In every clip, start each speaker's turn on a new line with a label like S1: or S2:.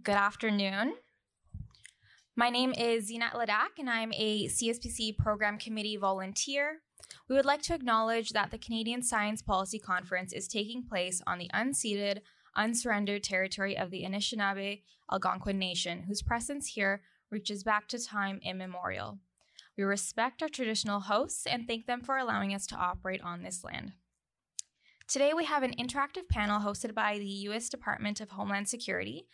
S1: Good afternoon. My name is Zinat Ladak, and I'm a CSPC Program Committee volunteer. We would like to acknowledge that the Canadian Science Policy Conference is taking place on the unceded, unsurrendered territory of the Anishinaabe Algonquin Nation, whose presence here reaches back to time immemorial. We respect our traditional hosts and thank them for allowing us to operate on this land. Today, we have an interactive panel hosted by the U.S. Department of Homeland Security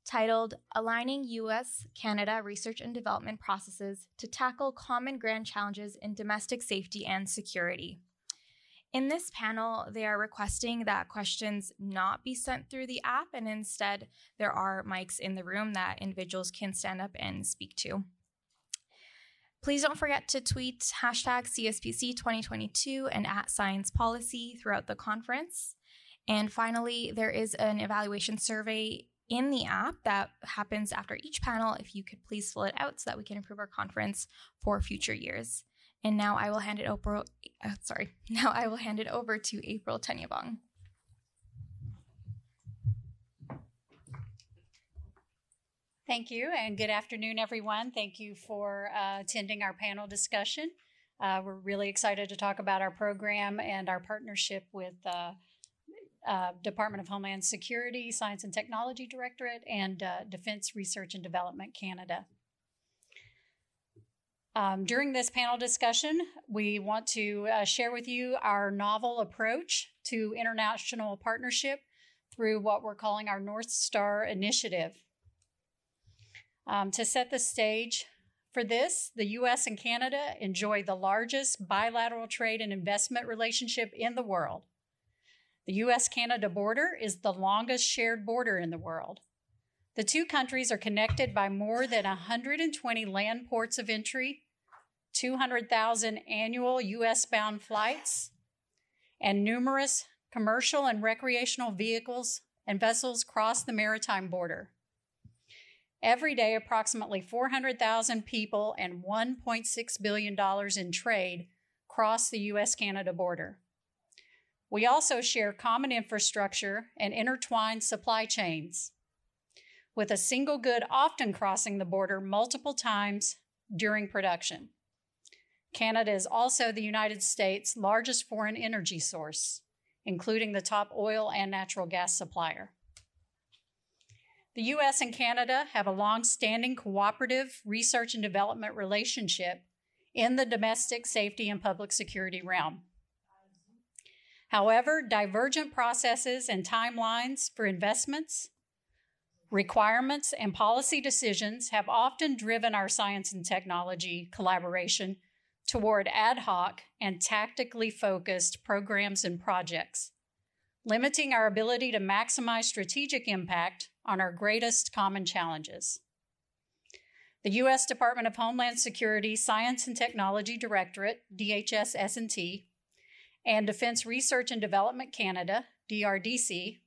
S1: titled Aligning U.S.-Canada Research and Development Processes to Tackle Common Grand Challenges in Domestic Safety and Security. In this panel, they are requesting that questions not be sent through the app, and instead there are mics in the room that individuals can stand up and speak to. Please don't forget to tweet #CSPC 2022 and @SciencePolicy throughout the conference. And finally, there is an evaluation survey in the app that happens after each panel. If you could please fill it out so that we can improve our conference for future years. And now I will hand it over. To April Tenyabong.
S2: Thank you, and good afternoon, everyone. Thank you for attending our panel discussion. We're really excited to talk about our program and our partnership with Department of Homeland Security, Science and Technology Directorate, and Defense Research and Development Canada. During this panel discussion, we want to share with you our novel approach to international partnership through what we're calling our North Star Initiative. To set the stage for this, the U.S. and Canada enjoy the largest bilateral trade and investment relationship in the world. The U.S.-Canada border is the longest shared border in the world. The two countries are connected by more than 120 land ports of entry, 200,000 annual U.S.-bound flights, and numerous commercial and recreational vehicles and vessels cross the maritime border. Every day, approximately 400,000 people and $1.6 billion in trade cross the U.S.-Canada border. We also share common infrastructure and intertwined supply chains, with a single good often crossing the border multiple times during production. Canada is also the United States' largest foreign energy source, including the top oil and natural gas supplier. The U.S. and Canada have a long-standing cooperative research and development relationship in the domestic safety and public security realm. However, divergent processes and timelines for investments, requirements, and policy decisions have often driven our science and technology collaboration toward ad hoc and tactically focused programs and projects, limiting our ability to maximize strategic impact on our greatest common challenges. The U.S. Department of Homeland Security Science and Technology Directorate, DHS-S&T, and Defense Research and Development Canada, DRDC,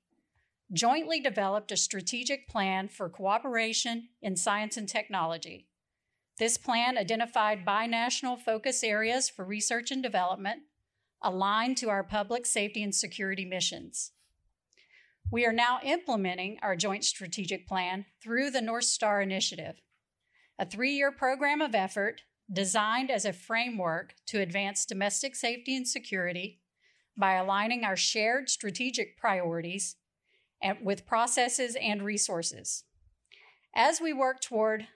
S2: jointly developed a strategic plan for cooperation in science and technology. This plan identified binational focus areas for research and development aligned to our public safety and security missions. We are now implementing our joint strategic plan through the North Star Initiative, a 3-year program of effort designed as a framework to advance domestic safety and security by aligning our shared strategic priorities with processes and resources. As we work toward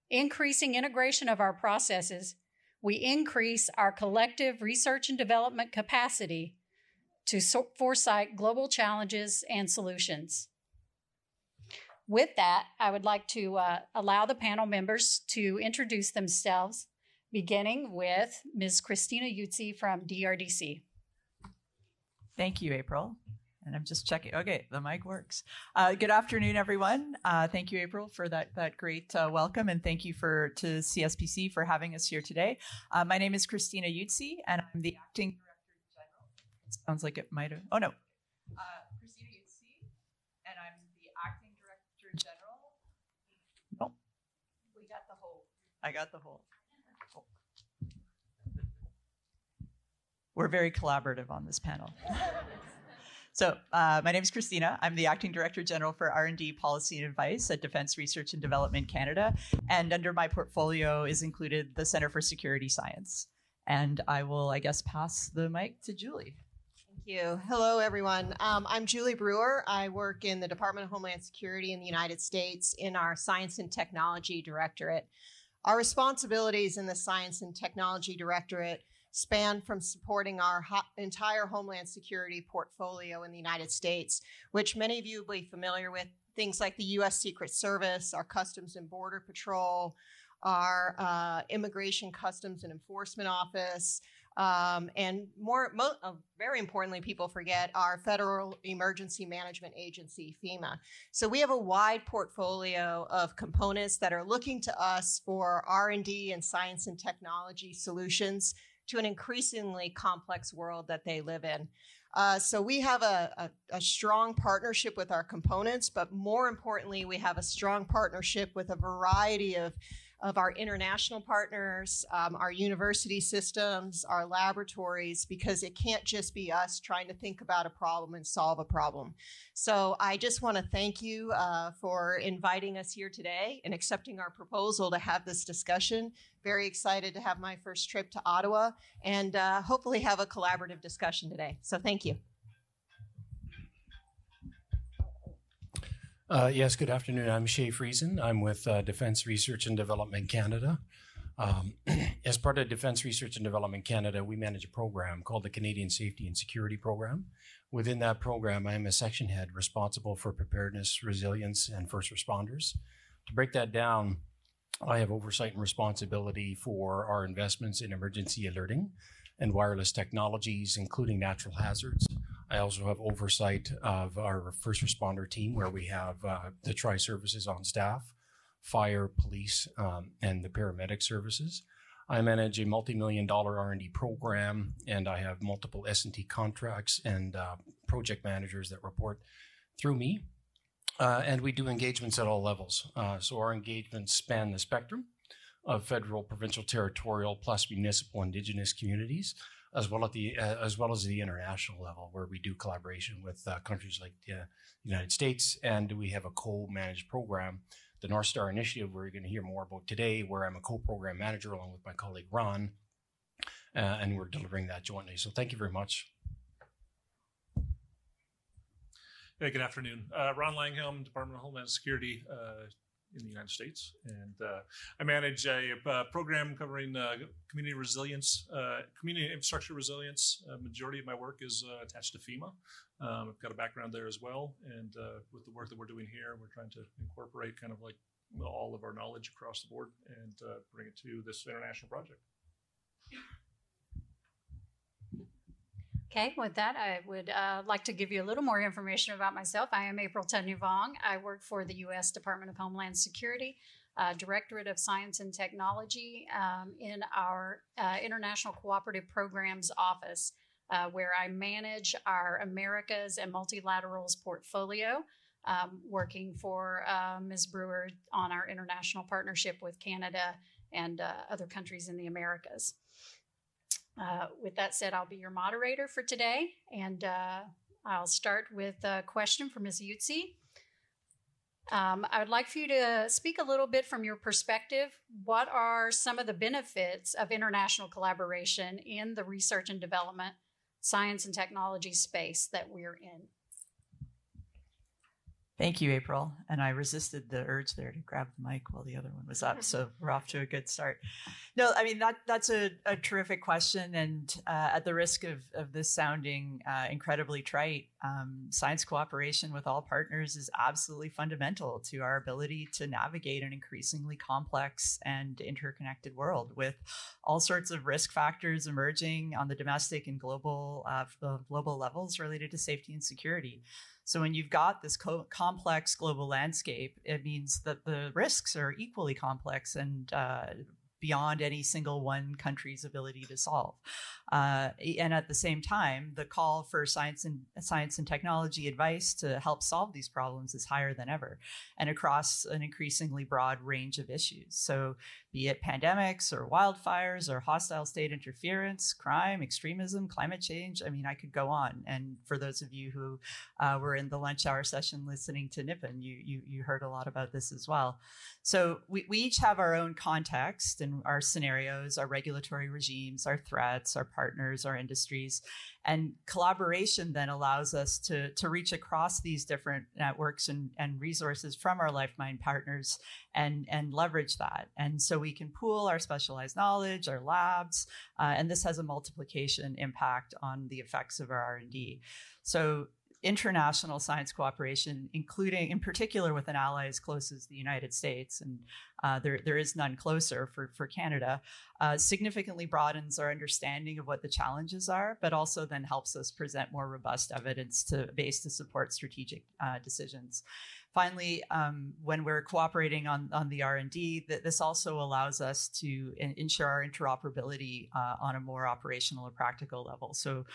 S2: increasing integration of our processes, we increase our collective research and development capacity to foresight global challenges and solutions. With that, I would like to allow the panel members to introduce themselves, beginning with Ms. Christina Yutzi from DRDC.
S3: Thank you, April. And I'm just checking. Okay, the mic works. Good afternoon, everyone. Thank you, April, for that great welcome, and thank you to CSPC for having us here today. My name is Christina Yutzi, and I'm the acting director general. Sounds like it might have. Oh no, Christina Yutzi, and I'm the acting director general. No, we got the whole. I got the whole. Oh. We're very collaborative on this panel. So my name is Christina. I'm the Acting Director General for R&D Policy and Advice at Defense Research and Development Canada. And under my portfolio is included the Center for Security Science. And I will, I guess, pass the mic to Julie.
S4: Thank you. Hello, everyone. I'm Julie Brewer. I work in the Department of Homeland Security in the United States in our Science and Technology Directorate. Our responsibilities in the Science and Technology Directorate span from supporting our entire Homeland Security portfolio in the United States, which many of you will be familiar with, things like the U.S. Secret Service, our Customs and Border Patrol, our Immigration, Customs and Enforcement Office, and very importantly, people forget, our Federal Emergency Management Agency, FEMA. So we have a wide portfolio of components that are looking to us for R&D and science and technology solutions to an increasingly complex world that they live in. So we have a strong partnership with our components, but more importantly, we have a strong partnership with a variety of our international partners, our university systems, our laboratories, because it can't just be us trying to think about a problem and solve a problem. So I just want to thank you for inviting us here today and accepting our proposal to have this discussion. Very excited to have my first trip to Ottawa and hopefully have a collaborative discussion today. So thank you.
S5: Yes, good afternoon. I'm Shay Friesen. I'm with Defense Research and Development Canada. As part of Defense Research and Development Canada, we manage a program called the Canadian Safety and Security Program. Within that program, I am a section head responsible for preparedness, resilience, and first responders. To break that down, I have oversight and responsibility for our investments in emergency alerting and wireless technologies, including natural hazards. I also have oversight of our first responder team, where we have the tri-services on staff, fire, police, and the paramedic services. I manage a multi-million-dollar R&D program, and I have multiple S&T contracts and project managers that report through me. And we do engagements at all levels. So our engagements span the spectrum of federal, provincial, territorial, plus municipal, Indigenous communities, as well as the international level, where we do collaboration with countries like the United States, and we have a co-managed program, the North Star Initiative, where you're going to hear more about today, where I'm a co-program manager along with my colleague Ron, and we're delivering that jointly. So thank you very much.
S6: Hey, good afternoon. Ron Langhelm, Department of Homeland Security in the United States, and I manage a program covering community resilience, community infrastructure resilience. Majority of my work is attached to FEMA. I've got a background there as well, and with the work that we're doing here, we're trying to incorporate kind of like all of our knowledge across the board and bring it to this international project.
S2: Okay, with that, I would like to give you a little more information about myself. I am April Tenuvong. I work for the U.S. Department of Homeland Security, Directorate of Science and Technology in our International Cooperative Programs Office, where I manage our Americas and Multilaterals portfolio, working for Ms. Brewer on our international partnership with Canada and other countries in the Americas. With that said, I'll be your moderator for today, and I'll start with a question for Ms. Yutzi. I would like for you to speak a little bit from your perspective. What are some of the benefits of international collaboration in the research and development, science and technology space that we're in?
S3: Thank you, April. And I resisted the urge there to grab the mic while the other one was up. So we're off to a good start. No, I mean, that's a terrific question. And at the risk of this sounding incredibly trite, science cooperation with all partners is absolutely fundamental to our ability to navigate an increasingly complex and interconnected world, with all sorts of risk factors emerging on the domestic and global levels related to safety and security. So when you've got this complex global landscape, it means that the risks are equally complex and beyond any single one country's ability to solve. And at the same time, the call for science and technology advice to help solve these problems is higher than ever, and across an increasingly broad range of issues. So be it pandemics or wildfires or hostile state interference, crime, extremism, climate change. I mean, I could go on. And for those of you who were in the lunch hour session listening to Nippon, you heard a lot about this as well. So we each have our own context and our scenarios, our regulatory regimes, our threats, our partners, our industries. And collaboration then allows us to reach across these different networks and resources from our LifeMind partners and leverage that. And so we can pool our specialized knowledge, our labs, and this has a multiplication impact on the effects of our R&D. So international science cooperation, including in particular with an ally as close as the United States, and there is none closer for Canada, significantly broadens our understanding of what the challenges are, but also then helps us present more robust evidence to support strategic decisions. Finally, when we're cooperating on the R&D, this also allows us to ensure our interoperability on a more operational or practical level. So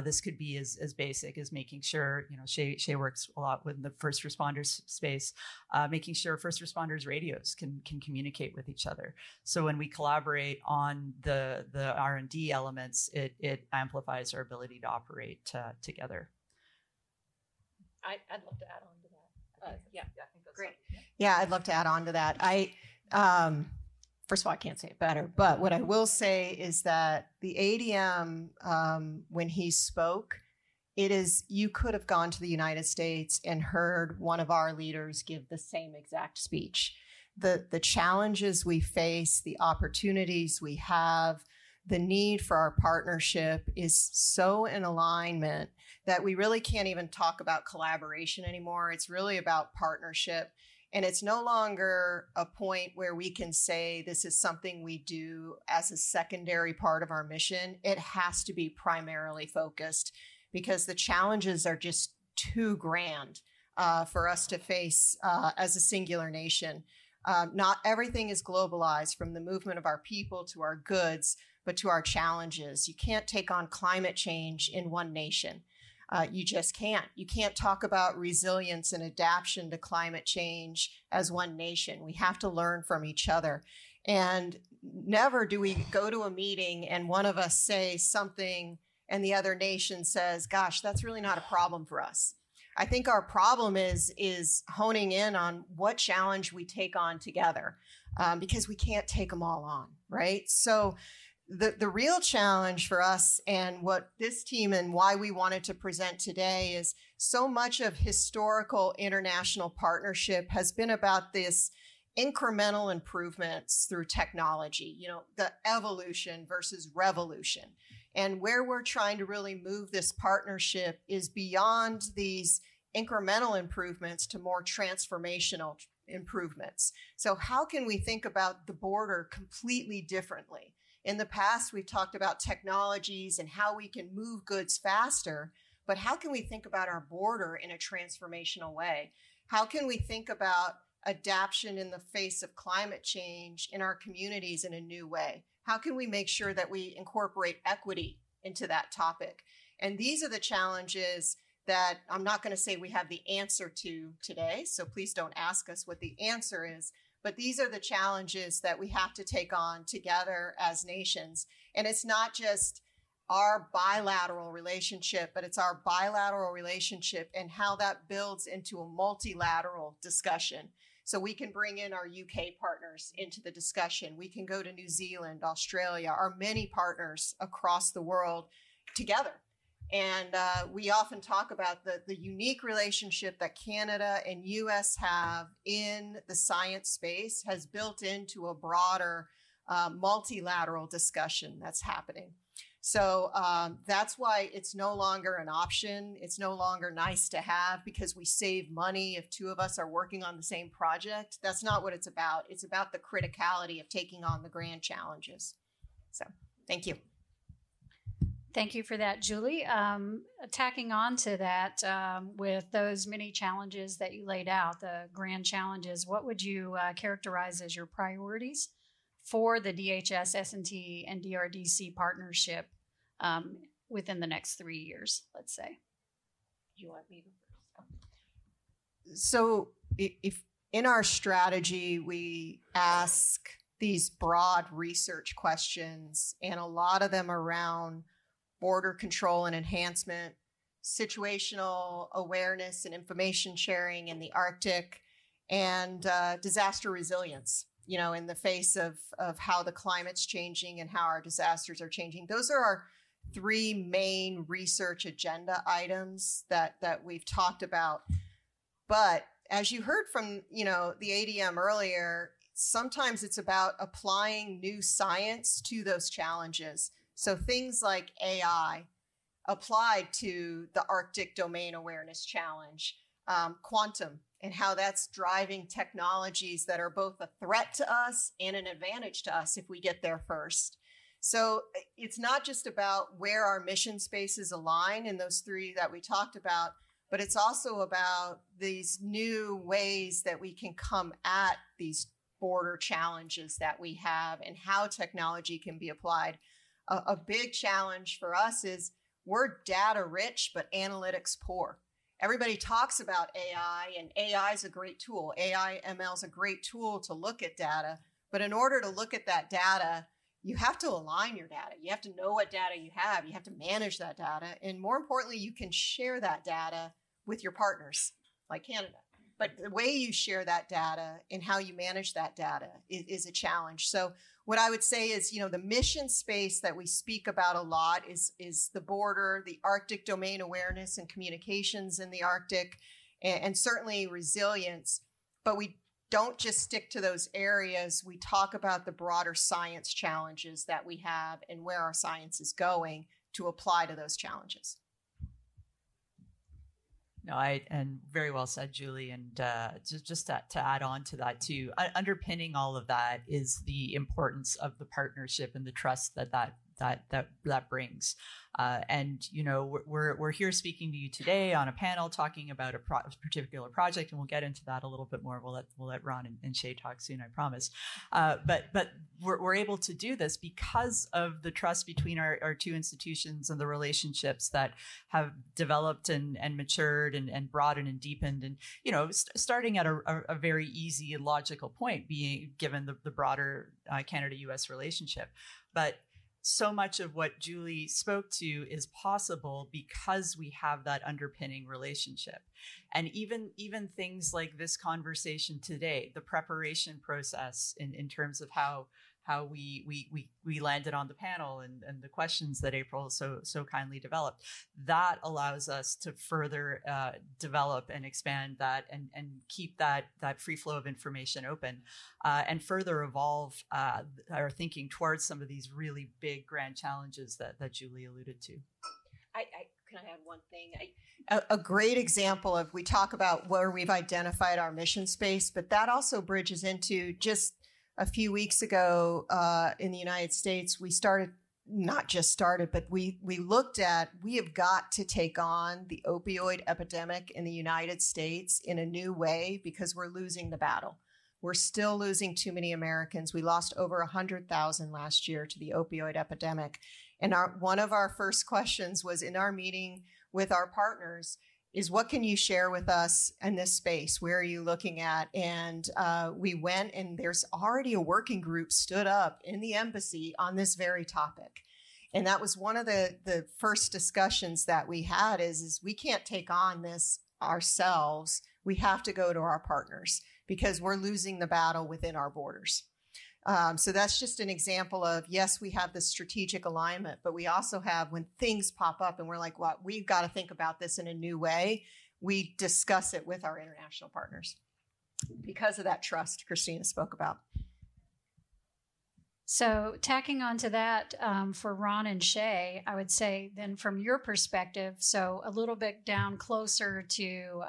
S3: this could be as basic as making sure, Shay works a lot with the first responders space, making sure first responders radios can communicate with each other. So when we collaborate on the R&D elements, it amplifies our ability to operate together.
S4: I'd love to add on to that. I think that's great. Yeah, I'd love to add on to that. First of all, I can't say it better, but what I will say is that the ADM, when he spoke, you could have gone to the United States and heard one of our leaders give the same exact speech. The challenges we face, the opportunities we have, the need for our partnership is so in alignment that we really can't even talk about collaboration anymore. It's really about partnership. And it's no longer a point where we can say this is something we do as a secondary part of our mission. It has to be primarily focused because the challenges are just too grand for us to face as a singular nation. Not everything is globalized, from the movement of our people to our goods, but to our challenges. You can't take on climate change in one nation. You just can't. You can't talk about resilience and adaptation to climate change as one nation. We have to learn from each other. And never do we go to a meeting and one of us say something and the other nation says, gosh, that's really not a problem for us. I think our problem is honing in on what challenge we take on together, because we can't take them all on, right? So the real challenge for us and what this team and why we wanted to present today is so much of historical international partnership has been about this incremental improvements through technology, the evolution versus revolution. And where we're trying to really move this partnership is beyond these incremental improvements to more transformational improvements. So how can we think about the border completely differently? In the past, we've talked about technologies and how we can move goods faster, but how can we think about our border in a transformational way? How can we think about adaptation in the face of climate change in our communities in a new way? How can we make sure that we incorporate equity into that topic? And these are the challenges that I'm not going to say we have the answer to today, so please don't ask us what the answer is. But these are the challenges that we have to take on together as nations. And it's not just our bilateral relationship, but it's our bilateral relationship and how that builds into a multilateral discussion. So we can bring in our UK partners into the discussion. We can go to New Zealand, Australia, our many partners across the world together. And we often talk about the unique relationship that Canada and US have in the science space has built into a broader multilateral discussion that's happening. So that's why it's no longer an option. It's no longer nice to have because we save money if two of us are working on the same project. That's not what it's about. It's about the criticality of taking on the grand challenges. So thank you.
S2: Thank you for that, Julie. Tacking on to that, with those many challenges that you laid out, the grand challenges, what would you characterize as your priorities for the DHS, S&T, and DRDC partnership within the next 3 years, let's say.
S4: You want me to first? So if in our strategy, we ask these broad research questions, and a lot of them around border control and enhancement, situational awareness and information sharing in the Arctic, and disaster resilience, you know, in the face of how the climate's changing and how our disasters are changing. Those are our 3 main research agenda items that we've talked about. But as you heard from, you know, the ADM earlier, sometimes it's about applying new science to those challenges. So things like AI applied to the Arctic Domain Awareness Challenge, quantum, and how that's driving technologies that are both a threat to us and an advantage to us if we get there first. So it's not just about where our mission spaces align in those 3 that we talked about, but it's also about these new ways that we can come at these border challenges that we have and how technology can be applied. A big challenge for us is we're data rich, but analytics poor. Everybody talks about AI, and AI is a great tool. AI, ML is a great tool to look at data. But in order to look at that data, you have to align your data. You have to know what data you have. You have to manage that data. And more importantly, you can share that data with your partners, like Canada. But the way you share that data and how you manage that data is a challenge. So what I would say is, you know, the mission space that we speak about a lot is the border, the Arctic domain awareness and communications in the Arctic, and certainly resilience. But we don't just stick to those areas. We talk about the broader science challenges that we have and where our science is going to apply to those challenges.
S3: No, and very well said, Julie. And just to add on to that too, underpinning all of that is the importance of the partnership and the trust that brings. And you know, we're here speaking to you today on a panel talking about a particular project, and we'll get into that a little bit more. We'll let Ron and Shay talk soon, I promise. But we're able to do this because of the trust between our 2 institutions and the relationships that have developed and matured and broadened and deepened. And you know, starting at a very easy and logical point, being given the broader Canada-U.S. relationship, but so much of what Julie spoke to is possible because we have that underpinning relationship. And even things like this conversation today, the preparation process in terms of how we landed on the panel and the questions that April so kindly developed, that allows us to further develop and expand that and keep that free flow of information open and further evolve our thinking towards some of these really big grand challenges that Julie alluded to.
S4: Can I add one thing? A great example of, we talk about where we've identified our mission space, but that also bridges into just a few weeks ago in the United States, we looked at, we have got to take on the opioid epidemic in the United States in a new way because we're losing the battle. We're still losing too many Americans. We lost over 100,000 last year to the opioid epidemic. And one of our first questions was in our meeting with our partners is, what can you share with us in this space? Where are you looking at? And we went, and there's already a working group stood up in the embassy on this very topic. And that was one of the first discussions that we had is we can't take on this ourselves. We have to go to our partners because we're losing the battle within our borders. So that's just an example of, yes, we have the strategic alignment, but we also have, when things pop up and we're like, well, we've got to think about this in a new way, we discuss it with our international partners because of that trust Christina spoke about.
S2: So tacking onto that for Ron and Shay, I would say then from your perspective, so a little bit down closer to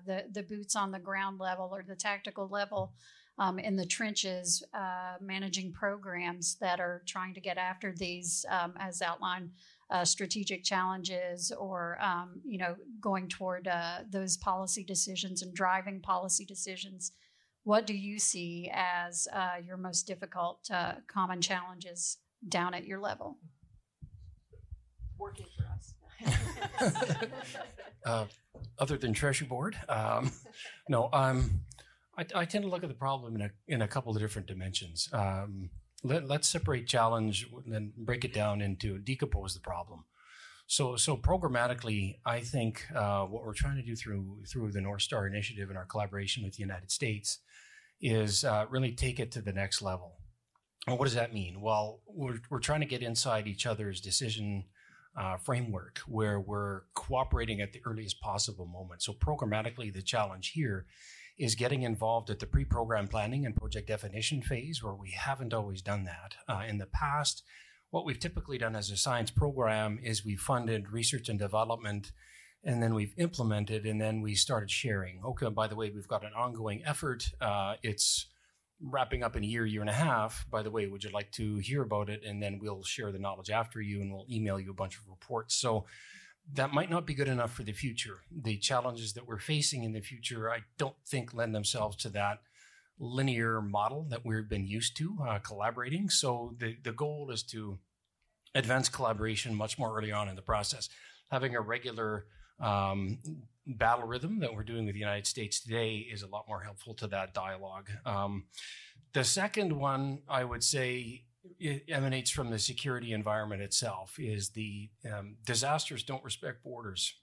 S2: the boots on the ground level or the tactical level, in the trenches, managing programs that are trying to get after these, as outlined, strategic challenges, or going toward those policy decisions and driving policy decisions. What do you see as your most difficult common challenges down at your level? Working for us.
S5: Other than Treasury Board, no. I tend to look at the problem in a couple of different dimensions. Let's separate challenge and break it down into decompose the problem. So programmatically, I think what we're trying to do through the North Star Initiative and our collaboration with the United States is really take it to the next level. And what does that mean? Well, we're trying to get inside each other's decision framework where we're cooperating at the earliest possible moment. So programmatically, the challenge here is getting involved at the pre-program planning and project definition phase, where we haven't always done that. In the past, what we've typically done as a science program is we've funded research and development, and then we've implemented, and then we started sharing. Okay, by the way, we've got an ongoing effort. It's wrapping up in a year and a half. By the way, would you like to hear about it? And then we'll share the knowledge after you, and we'll email you a bunch of reports. So that might not be good enough for the future. The challenges that we're facing in the future, I don't think lend themselves to that linear model that we've been used to collaborating. So the goal is to advance collaboration much more early on in the process. Having a regular battle rhythm that we're doing with the United States today is a lot more helpful to that dialogue. The second one, I would say, it emanates from the security environment itself, is the disasters don't respect borders.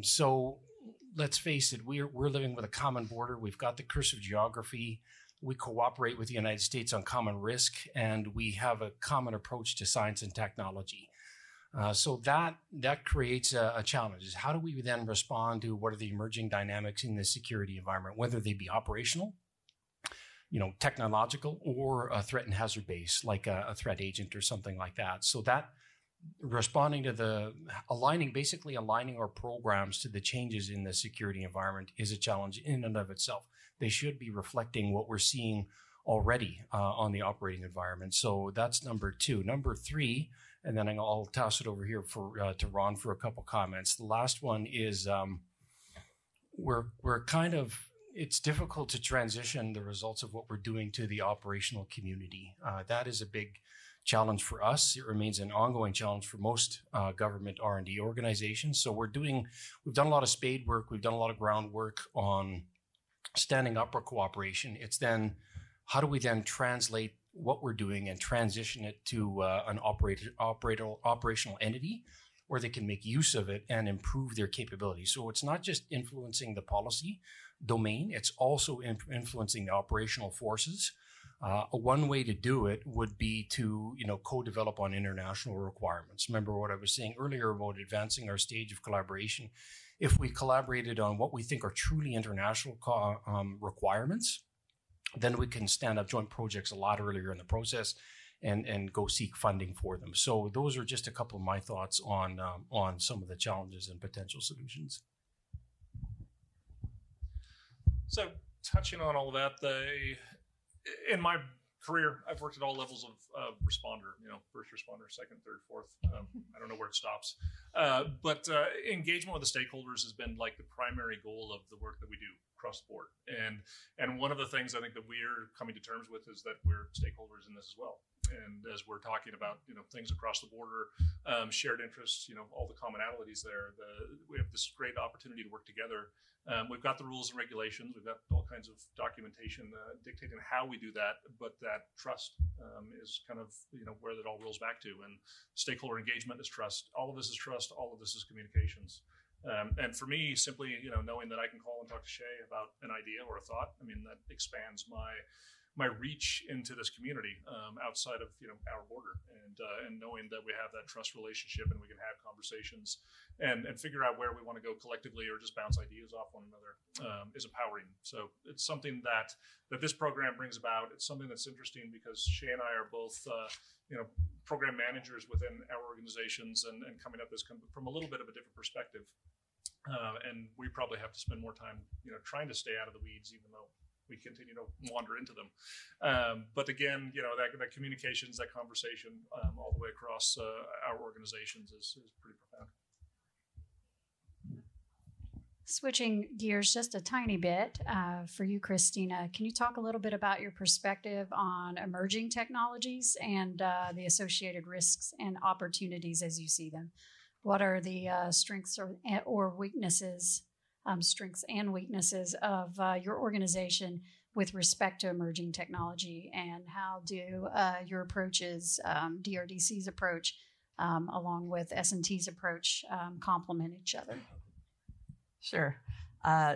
S5: So let's face it, we're living with a common border. We've got the curse of geography. We cooperate with the United States on common risk, and we have a common approach to science and technology. So that creates a challenge. Is how do we then respond to what are the emerging dynamics in the security environment, whether they be operational, technological, or a threat and hazard base, like a threat agent or something like that. So that responding to basically aligning our programs to the changes in the security environment is a challenge in and of itself. They should be reflecting what we're seeing already on the operating environment. So that's number two. Number three, and then I'll toss it over here to Ron for a couple comments. The last one is it's difficult to transition the results of what we're doing to the operational community. That is a big challenge for us. It remains an ongoing challenge for most government R&D organizations. So we've done a lot of spade work. We've done a lot of groundwork on standing up our cooperation. It's then, how do we then translate what we're doing and transition it to an operational entity where they can make use of it and improve their capabilities. So it's not just influencing the policy domain, it's also influencing the operational forces. One way to do it would be to co-develop on international requirements. Remember what I was saying earlier about advancing our stage of collaboration. If we collaborated on what we think are truly international requirements, then we can stand up joint projects a lot earlier in the process and go seek funding for them. So those are just a couple of my thoughts on some of the challenges and potential solutions.
S6: So touching on all of that, in my career, I've worked at all levels of responder, first responder, second, third, fourth. I don't know where it stops. But engagement with the stakeholders has been like the primary goal of the work that we do across the board. And one of the things I think that we're coming to terms with is that we're stakeholders in this as well. And as we're talking about, things across the border, shared interests, all the commonalities there, we have this great opportunity to work together. We've got the rules and regulations. We've got all kinds of documentation dictating how we do that. But that trust is kind of, where it all rolls back to. And stakeholder engagement is trust. All of this is trust. All of this is communications. And for me, simply, knowing that I can call and talk to Shay about an idea or a thought, that expands my reach into this community outside of our border, and knowing that we have that trust relationship and we can have conversations and figure out where we want to go collectively or just bounce ideas off one another is empowering. So it's something that this program brings about. It's something that's interesting because Shay and I are both program managers within our organizations and coming at this from a little bit of a different perspective. And we probably have to spend more time trying to stay out of the weeds, even though we continue to wander into them. But again, that communications, that conversation all the way across our organizations is pretty profound.
S2: Switching gears just a tiny bit for you, Christina, can you talk a little bit about your perspective on emerging technologies and the associated risks and opportunities as you see them? What are the strengths or weaknesses, strengths and weaknesses of your organization with respect to emerging technology, and how do your approaches, DRDC's approach, along with S&T's approach, complement each other?
S3: Sure.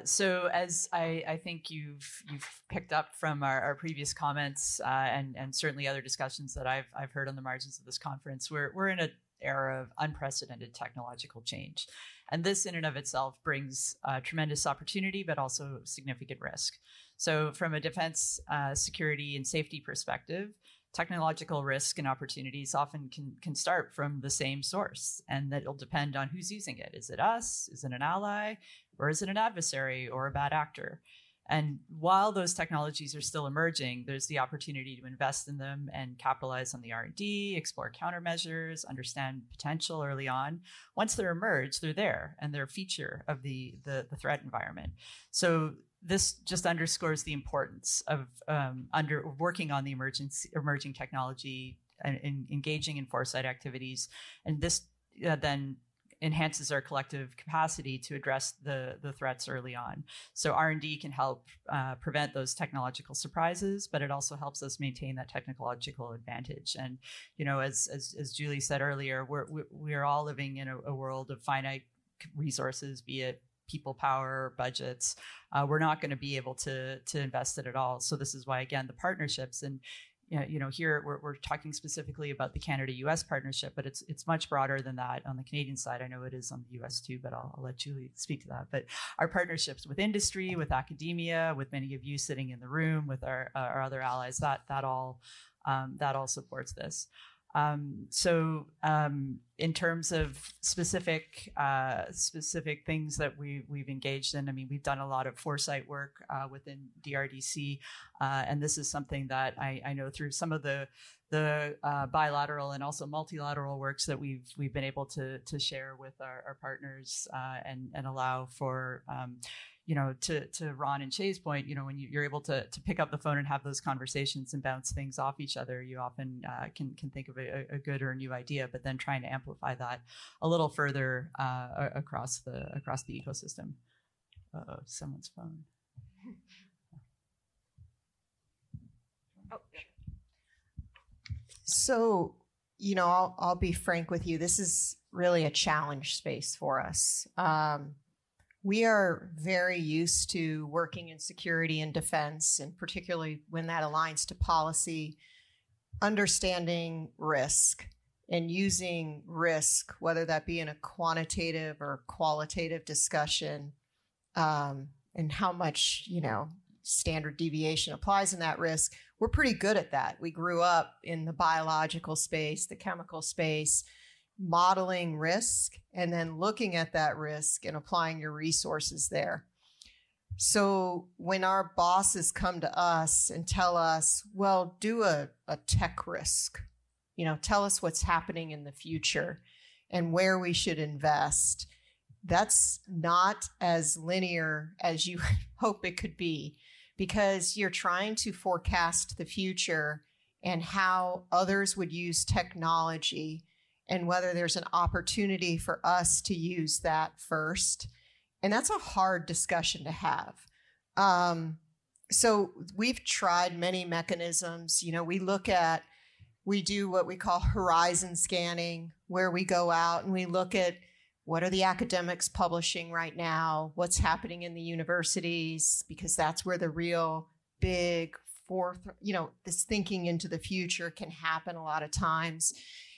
S3: So as I think you've picked up from our previous comments and certainly other discussions that I've heard on the margins of this conference, we're in an era of unprecedented technological change, and this in and of itself brings tremendous opportunity, but also significant risk. So from a defense, security, and safety perspective, technological risk and opportunities often can start from the same source, and that it'll depend on who's using it. Is it us? Is it an ally? Or is it an adversary or a bad actor? And while those technologies are still emerging, there's the opportunity to invest in them and capitalize on the R&D, explore countermeasures, understand potential early on. Once they're emerged, they're there, and they're a feature of the threat environment. So this just underscores the importance of working on the emerging technology and engaging in foresight activities. And this then enhances our collective capacity to address the threats early on. So R&D can help prevent those technological surprises, but it also helps us maintain that technological advantage. And, you know, as Julie said earlier, we're all living in a world of finite resources, be it people power, budgets. We're not going to be able to invest it at all. So this is why, again, the partnerships, and here we're talking specifically about the Canada-US partnership, but it's much broader than that on the Canadian side. I know it is on the US too, but I'll let Julie speak to that. But our partnerships with industry, with academia, with many of you sitting in the room, with our other allies, that all supports this. In terms of specific things that we've engaged in, I mean, we've done a lot of foresight work within DRDC, and this is something that I know through some of the bilateral and also multilateral works that we've been able to share with our partners and allow for. To Ron and Shay's point, when you're able to pick up the phone and have those conversations and bounce things off each other, you often can think of a good or a new idea, but then trying to amplify that a little further across the ecosystem. Someone's phone.
S4: Oh. So, I'll be frank with you. This is really a challenge space for us. We are very used to working in security and defense, and particularly when that aligns to policy, understanding risk and using risk, whether that be in a quantitative or qualitative discussion, and how much, standard deviation applies in that risk. We're pretty good at that. We grew up in the biological space, the chemical space, modeling risk and then looking at that risk and applying your resources there. So when our bosses come to us and tell us, well, do a tech risk, tell us what's happening in the future and where we should invest, that's not as linear as you hope it could be, because you're trying to forecast the future and how others would use technology and whether there's an opportunity for us to use that first. And that's a hard discussion to have. So we've tried many mechanisms. We do what we call horizon scanning, where we go out and we look at what are the academics publishing right now, what's happening in the universities, because that's where the real big this thinking into the future can happen a lot of times.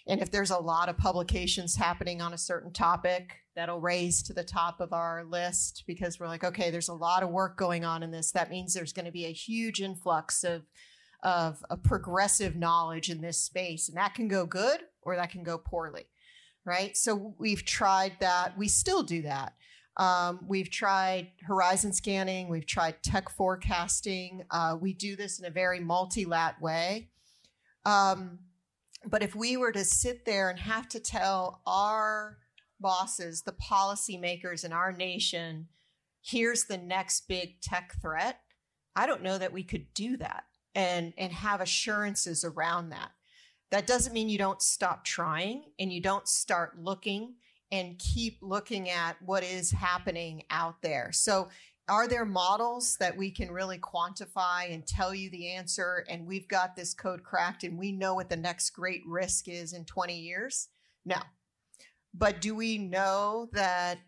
S4: And if there's a lot of publications happening on a certain topic, that'll raise to the top of our list because we're like, okay, there's a lot of work going on in this. That means there's going to be a huge influx of a progressive knowledge in this space. And that can go good or that can go poorly, right? So we've tried that. We still do that. We've tried horizon scanning. We've tried tech forecasting. We do this in a very multilateral way. But if we were to sit there and have to tell our bosses, the policymakers in our nation, here's the next big tech threat, I don't know that we could do that and have assurances around that. That doesn't mean you don't stop trying and you don't start looking and keep looking at what is happening out there. So are there models that we can really quantify and tell you the answer, and we've got this code cracked and we know what the next great risk is in 20 years? No. But do we know that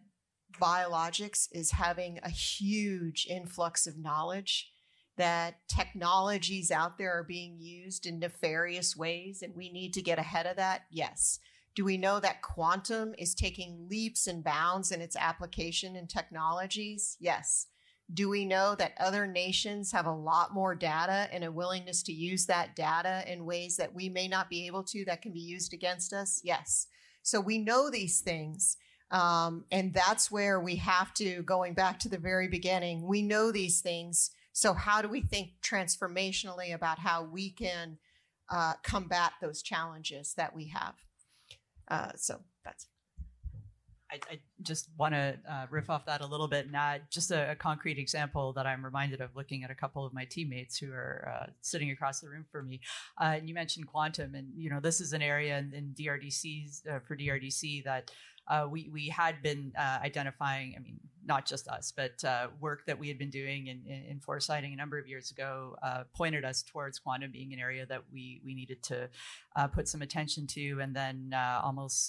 S4: biologics is having a huge influx of knowledge, that technologies out there are being used in nefarious ways and we need to get ahead of that? Yes. Do we know that quantum is taking leaps and bounds in its application in technologies? Yes. Do we know that other nations have a lot more data and a willingness to use that data in ways that we may not be able to, that can be used against us? Yes. So we know these things. And that's where we have to, going back to the very beginning, we know these things. So how do we think transformationally about how we can combat those challenges that we have? So that's.
S3: I just want to riff off that a little bit and add just a concrete example that I'm reminded of looking at a couple of my teammates who are sitting across the room from me. And you mentioned quantum, and this is an area in DRDC's for DRDC that we had been identifying. I mean, not just us, but work that we had been doing in foresighting a number of years ago pointed us towards quantum being an area that we needed to put some attention to. And then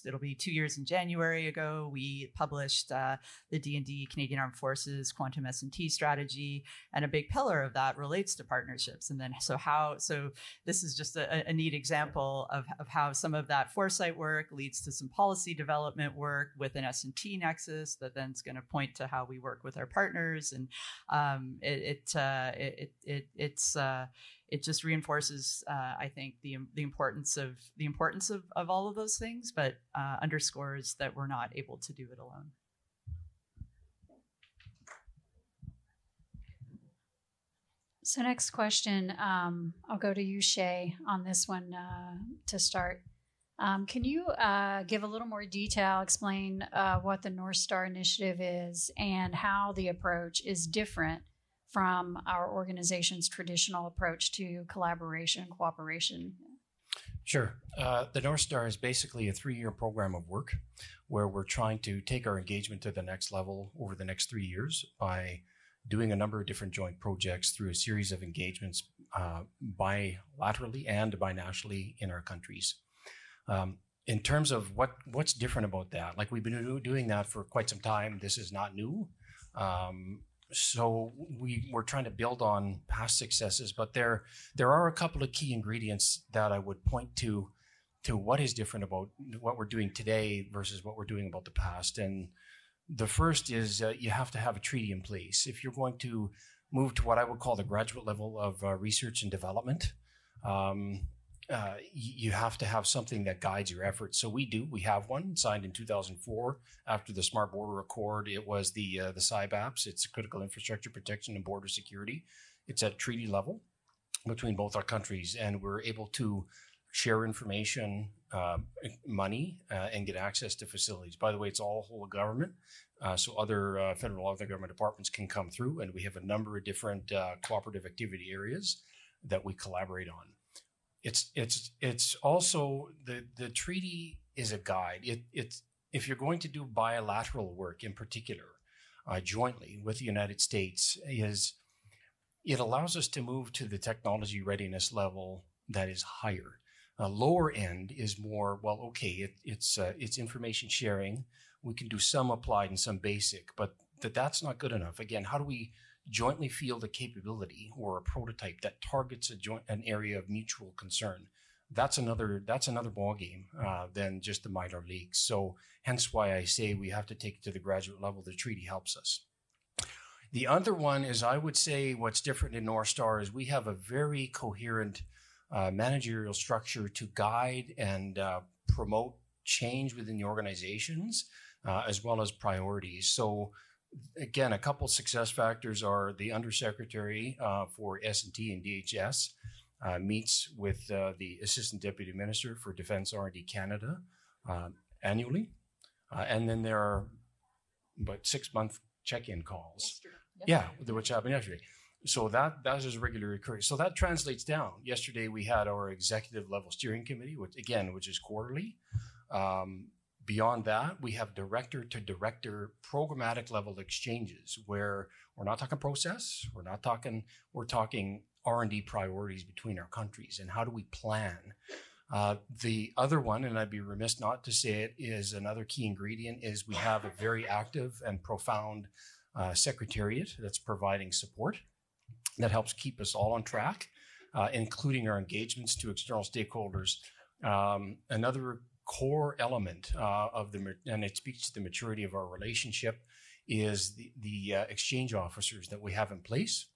S3: it'll be 2 years in January ago, we published the D&D Canadian Armed Forces Quantum S&T strategy, and a big pillar of that relates to partnerships. And then so this is just a neat example of how some of that foresight work leads to some policy development work with an S&T nexus that then is going to point to how we work with our partners, and it just reinforces, I think, the importance of all of those things, but underscores that we're not able to do it alone.
S2: So next question, I'll go to you, Shay, on this one to start. Can you give a little more detail, explain what the North Star Initiative is and how the approach is different from our organization's traditional approach to collaboration and cooperation?
S5: Sure. The North Star is basically a 3-year program of work where we're trying to take our engagement to the next level over the next 3 years by doing a number of different joint projects through a series of engagements bilaterally and binationally in our countries. In terms of what's different about that, like we've been doing that for quite some time. This is not new. So we're trying to build on past successes, but there are a couple of key ingredients that I would point to what is different about what we're doing today versus what we're doing about the past. And the first is you have to have a treaty in place. If you're going to move to what I would call the graduate level of research and development, you have to have something that guides your efforts. So we have one signed in 2004 after the Smart Border Accord. It was the CIBAPS. It's Critical Infrastructure Protection and Border Security. It's at treaty level between both our countries, and we're able to share information, money, and get access to facilities. By the way, it's all whole of government, so other federal other government departments can come through, and we have a number of different cooperative activity areas that we collaborate on. It's also the treaty is a guide. It's if you're going to do bilateral work in particular, jointly with the United States, it allows us to move to the technology readiness level that is higher. Lower end is more, well, okay, it's information sharing. We can do some applied and some basic, but that's not good enough. Again, how do we jointly field a capability or a prototype that targets an area of mutual concern? That's another ballgame than just the minor leagues. So hence why I say we have to take it to the graduate level. The treaty helps us. The other one is, I would say what's different in North Star is we have a very coherent managerial structure to guide and promote change within the organizations as well as priorities. So again, a couple success factors are the Undersecretary for S&T and DHS meets with the Assistant Deputy Minister for Defense R&D Canada annually. And then there are about 6-month check-in calls. Yeah, which happened yesterday. So that is regularly occurring. So that translates down. Yesterday we had our executive level steering committee, which is quarterly. Beyond that, we have director to director programmatic level exchanges where we're not talking process, we're talking R&D priorities between our countries and how do we plan. The other one, and I'd be remiss not to say it, is another key ingredient is we have a very active and profound secretariat that's providing support that helps keep us all on track, including our engagements to external stakeholders. Another core element and it speaks to the maturity of our relationship, is the exchange officers that we have in place.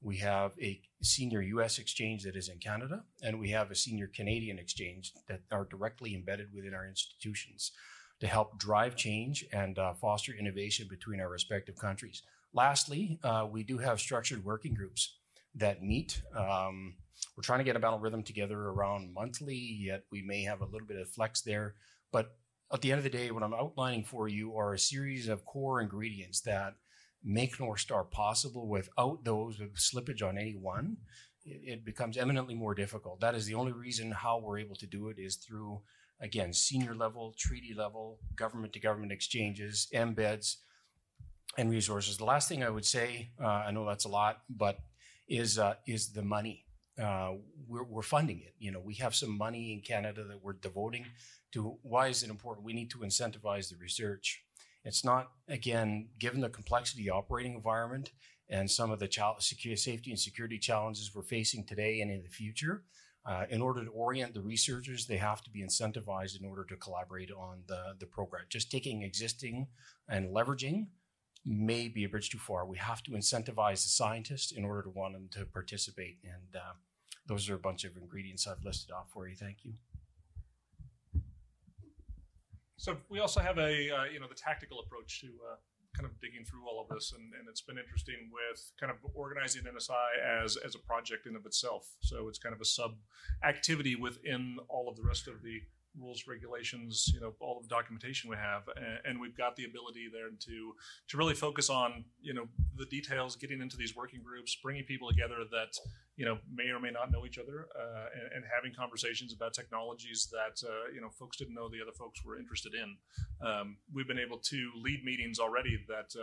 S5: We have a senior U.S. exchange that is in Canada, and we have a senior Canadian exchange that are directly embedded within our institutions to help drive change and foster innovation between our respective countries. Lastly, we do have structured working groups that meet. We're trying to get a battle rhythm together around monthly, yet we may have a little bit of flex there. But at the end of the day, what I'm outlining for you are a series of core ingredients that make North Star possible. Without those, with slippage on any one, it becomes eminently more difficult. That is the only reason how we're able to do it is through, again, senior level, treaty level, government to government exchanges, embeds, and resources. The last thing I would say, I know that's a lot, but is the money. We're funding it. You know, we have some money in Canada that we're devoting to. Why is it important? We need to incentivize the research. It's not, again, given the complexity of the operating environment and some of the safety and security challenges we're facing today and in the future, in order to orient the researchers, they have to be incentivized in order to collaborate on the program. Just taking existing and leveraging may be a bridge too far. We have to incentivize the scientists in order to want them to participate. And those are a bunch of ingredients I've listed off for you. Thank you.
S6: So we also have the tactical approach to kind of digging through all of this, and it's been interesting with kind of organizing NSI as a project in of itself. So it's kind of a sub activity within all of the rest of the rules, regulations, all of the documentation we have, and we've got the ability there to really focus on the details, getting into these working groups, bringing people together that may or may not know each other, and having conversations about technologies that folks didn't know the other folks were interested in. We've been able to lead meetings already that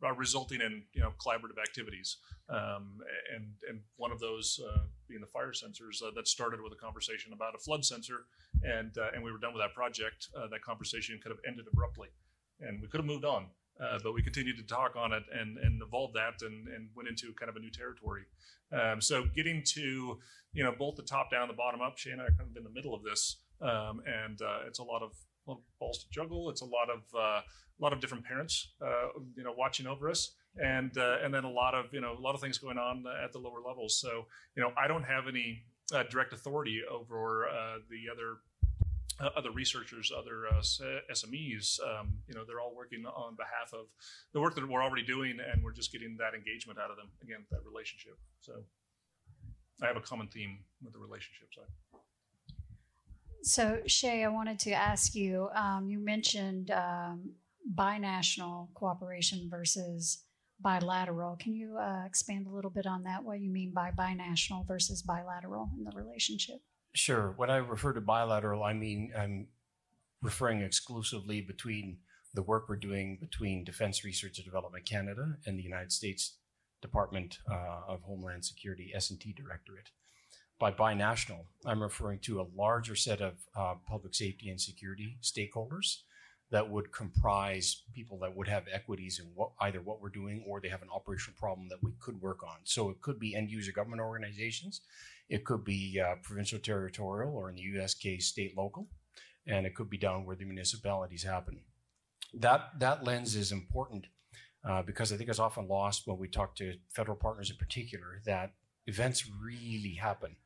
S6: are resulting in collaborative activities, and one of those being the fire sensors that started with a conversation about a flood sensor, and we were done with that project. That conversation could have ended abruptly, and we could have moved on. But we continued to talk on it and evolved that and went into kind of a new territory. So getting to both the top down, the bottom up. Shane and I are kind of in the middle of this, and it's a lot of balls to juggle. It's a lot of different parents, watching over us, and then a lot of things going on at the lower levels. So I don't have any direct authority over the other researchers, other SMEs. They're all working on behalf of the work that we're already doing, and we're just getting that engagement out of them. Again, that relationship. So I have a common theme with the relationship side.
S2: So Shay, I wanted to ask you, you mentioned binational cooperation versus bilateral. Can you expand a little bit on that, what you mean by binational versus bilateral in the relationship?
S5: Sure. When I refer to bilateral, I mean I'm referring exclusively between the work we're doing between Defense Research and Development Canada and the United States Department of Homeland Security, S&T Directorate. By binational, I'm referring to a larger set of public safety and security stakeholders that would comprise people that would have equities in either what we're doing, or they have an operational problem that we could work on. So it could be end user government organizations. It could be provincial, territorial, or in the US case, state, local, and it could be down where the municipalities happen. That lens is important because I think it's often lost when we talk to federal partners in particular, that events really happen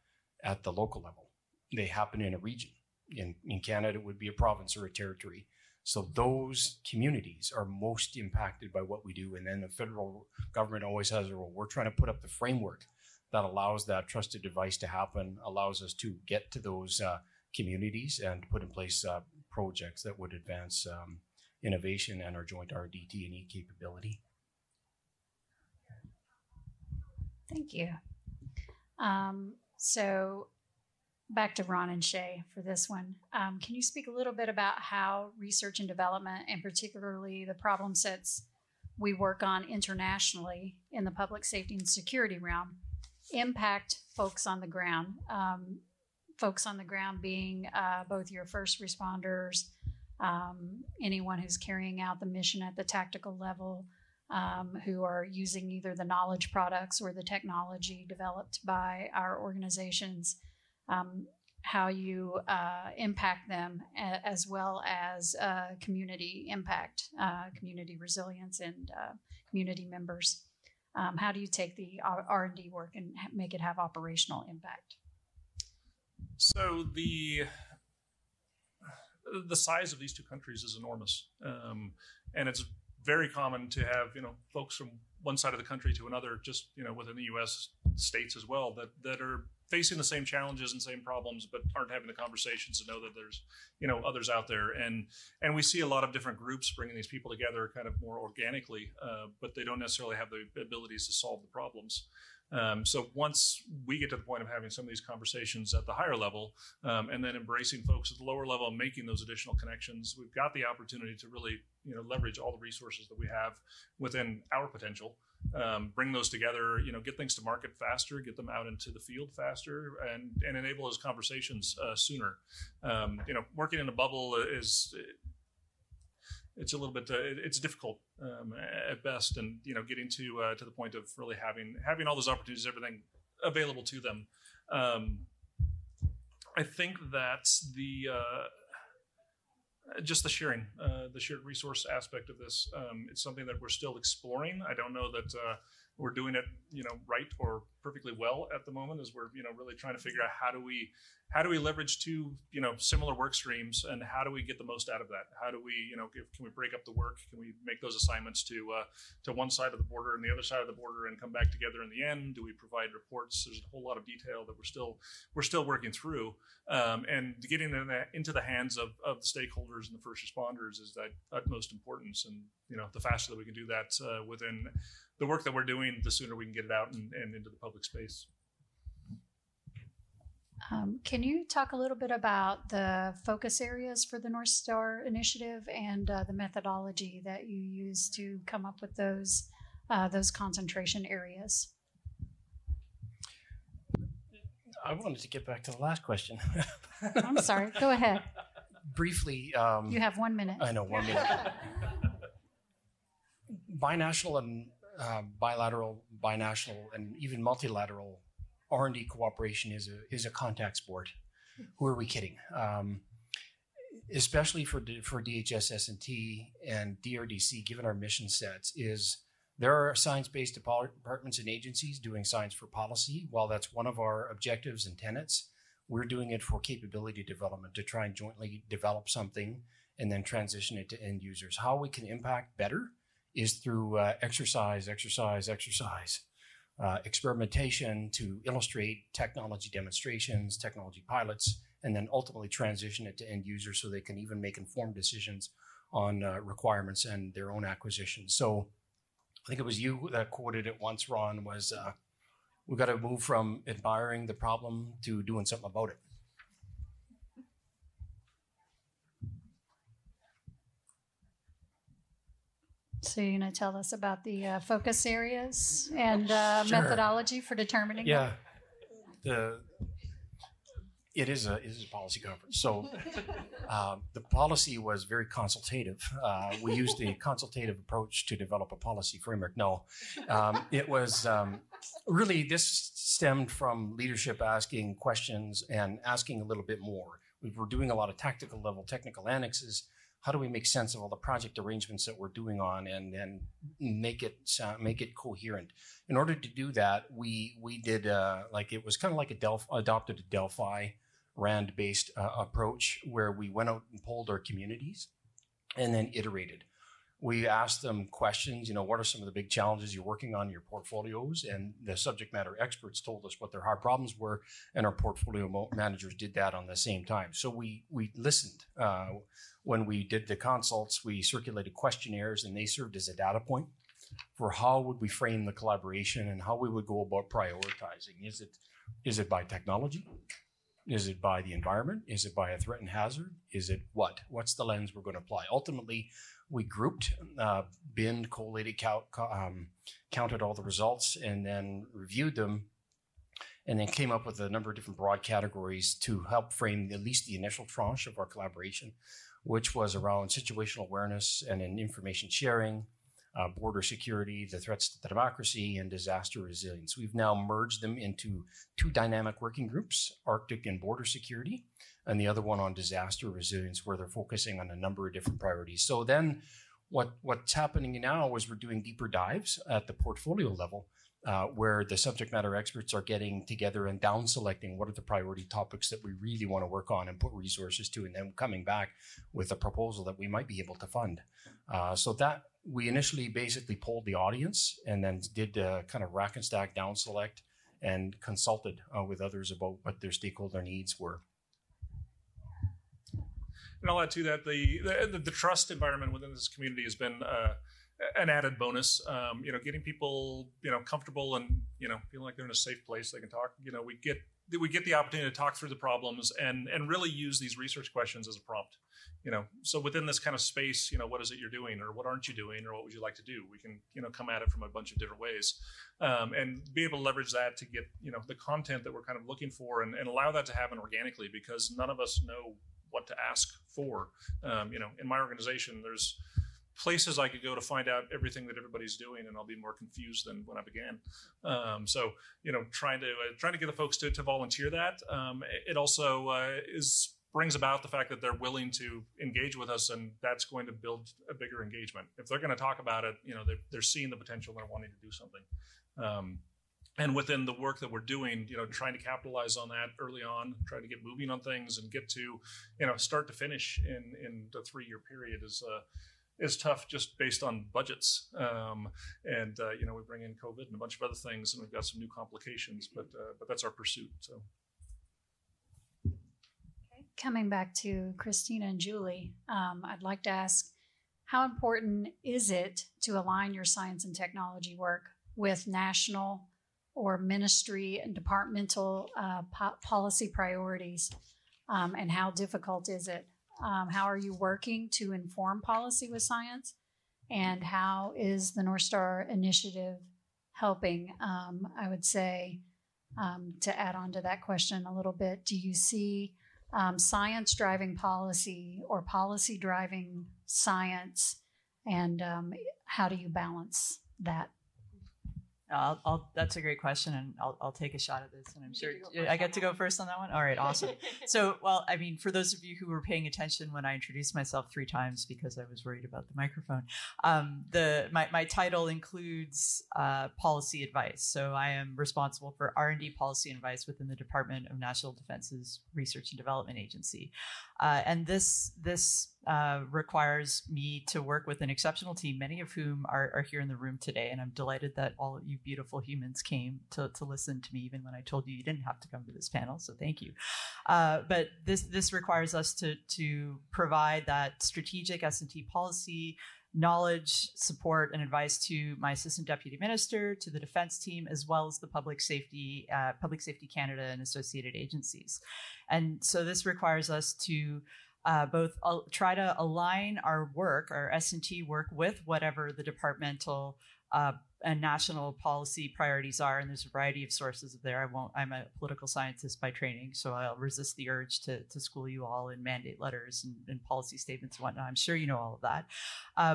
S5: at the local level. They happen in a region. In Canada, it would be a province or a territory. So those communities are most impacted by what we do. And then the federal government always has a role. We're trying to put up the framework that allows that trusted advice to happen, allows us to get to those communities and put in place projects that would advance innovation and our joint RDT&E capability.
S2: Thank you. So back to Ron and Shay for this one. Can you speak a little bit about how research and development, and particularly the problem sets we work on internationally in the public safety and security realm, impact folks on the ground? Folks on the ground being both your first responders, anyone who's carrying out the mission at the tactical level, who are using either the knowledge products or the technology developed by our organizations, how you impact them, as well as community impact, community resilience, and community members. How do you take the R&D work and make it have operational impact?
S6: So the size of these two countries is enormous, and it's very common to have folks from one side of the country to another, just within the U.S. states as well, that are facing the same challenges and same problems, but aren't having the conversations to know that there's others out there, and we see a lot of different groups bringing these people together kind of more organically, but they don't necessarily have the abilities to solve the problems. So once we get to the point of having some of these conversations at the higher level, and then embracing folks at the lower level and making those additional connections, we've got the opportunity to really leverage all the resources that we have within our potential, bring those together, get things to market faster, get them out into the field faster, and enable those conversations sooner. Working in a bubble it's a little bit it's difficult at best, and getting to the point of really having all those opportunities, everything available to them. I think that just the shared resource aspect of this, it's something that we're still exploring. I don't know that we're doing it right or perfectly well at the moment, as we're really trying to figure out how do we leverage two similar work streams, and how do we get the most out of that? How do we can we break up the work? Can we make those assignments to one side of the border and the other side of the border and come back together in the end? Do we provide reports? There's a whole lot of detail that we're still working through, and getting into the hands of the stakeholders and the first responders is that utmost importance. And the faster that we can do that within the work that we're doing, the sooner we can get it out and into the public space.
S2: Can you talk a little bit about the focus areas for the North Star Initiative and the methodology that you use to come up with those concentration areas?
S5: I wanted to get back to the last question.
S2: I'm sorry. Go ahead.
S5: Briefly.
S2: You have 1 minute.
S5: I know, 1 minute. Binational and bilateral, binational, and even multilateral R&D cooperation is a contact sport. Who are we kidding? Especially for DHS S&T and DRDC, given our mission sets, there are science-based departments and agencies doing science for policy. While that's one of our objectives and tenets, we're doing it for capability development to try and jointly develop something and then transition it to end users. How we can impact better is through exercise, experimentation to illustrate technology demonstrations, technology pilots, and then ultimately transition it to end users so they can even make informed decisions on requirements and their own acquisitions. So I think it was you that quoted it once, Ron, was we've got to move from admiring the problem to doing something about it.
S2: So you're going to tell us about the focus areas and methodology for determining
S5: them? It is a policy conference. So the policy was very consultative. We used a consultative approach to develop a policy framework. No, it was really, this stemmed from leadership asking questions and asking a little bit more. We were doing a lot of tactical level, technical annexes. How do we make sense of all the project arrangements that we're doing on and make it coherent? In order to do that, we did it was kind of like adopted a Delphi RAND-based approach, where we went out and polled our communities and then iterated. We asked them questions, what are some of the big challenges you're working on in your portfolios? And the subject matter experts told us what their hard problems were, and our portfolio managers did that on the same time. So we listened. When we did the consults, we circulated questionnaires, and they served as a data point. for how would we frame the collaboration and how we would go about prioritizing. Is it by technology? Is it by the environment? Is it by a threat and hazard? Is it what? What's the lens we're going to apply? Ultimately, we grouped, binned, collated, counted all the results, and then reviewed them, and then came up with a number of different broad categories to help frame at least the initial tranche of our collaboration, which was around situational awareness and in information sharing, border security, the threats to democracy, and disaster resilience. We've now merged them into 2 dynamic working groups, Arctic and border security, and the other one on disaster resilience, where they're focusing on a number of different priorities. So then what's happening now is we're doing deeper dives at the portfolio level, where the subject matter experts are getting together and down selecting what are the priority topics that we really want to work on and put resources to, and then coming back with a proposal that we might be able to fund. So that we initially basically polled the audience and then did kind of rack and stack down select and consulted with others about what their stakeholder needs were.
S6: And I'll add to that, the trust environment within this community has been an added bonus. Getting people, comfortable and, feeling like they're in a safe place they can talk. We get the opportunity to talk through the problems and really use these research questions as a prompt. So within this kind of space, what is it you're doing, or what aren't you doing, or what would you like to do? We can, come at it from a bunch of different ways, and be able to leverage that to get, the content that we're kind of looking for, and allow that to happen organically, because none of us know what to ask for. In my organization, there's places I could go to find out everything that everybody's doing, and I'll be more confused than when I began. Trying to get the folks to volunteer that. It also brings about the fact that they're willing to engage with us, and that's going to build a bigger engagement. If they're going to talk about it, they're seeing the potential and they're wanting to do something. And within the work that we're doing, trying to capitalize on that early on, trying to get moving on things and get to, start to finish in the 3-year period is tough, just based on budgets. We bring in COVID and a bunch of other things, and we've got some new complications, but that's our pursuit. So.
S2: Okay. Coming back to Christina and Julie, I'd like to ask, how important is it to align your science and technology work with national or ministry and departmental policy priorities, and how difficult is it? How are you working to inform policy with science, and how is the North Star Initiative helping? I would say, to add on to that question a little bit, do you see science driving policy or policy driving science, and how do you balance that?
S3: That's a great question, and I'll take a shot at this, and I'm sure I get to go first on that one. All right, awesome. So, for those of you who were paying attention when I introduced myself 3 times because I was worried about the microphone, my title includes policy advice. So I am responsible for R&D policy advice within the Department of National Defense's Research and Development Agency, and this requires me to work with an exceptional team, many of whom are here in the room today. And I'm delighted that all of you beautiful humans came to listen to me, even when I told you didn't have to come to this panel. So thank you. But this requires us to provide that strategic S&T policy knowledge, support, and advice to my Assistant Deputy Minister, to the Defense team, as well as the Public Safety Canada and associated agencies. And so this requires us to both try to align our work, our S&T work, with whatever the departmental and national policy priorities are. And there's a variety of sources there. I'm a political scientist by training, so I'll resist the urge to school you all in mandate letters and policy statements and whatnot. I'm sure you know all of that.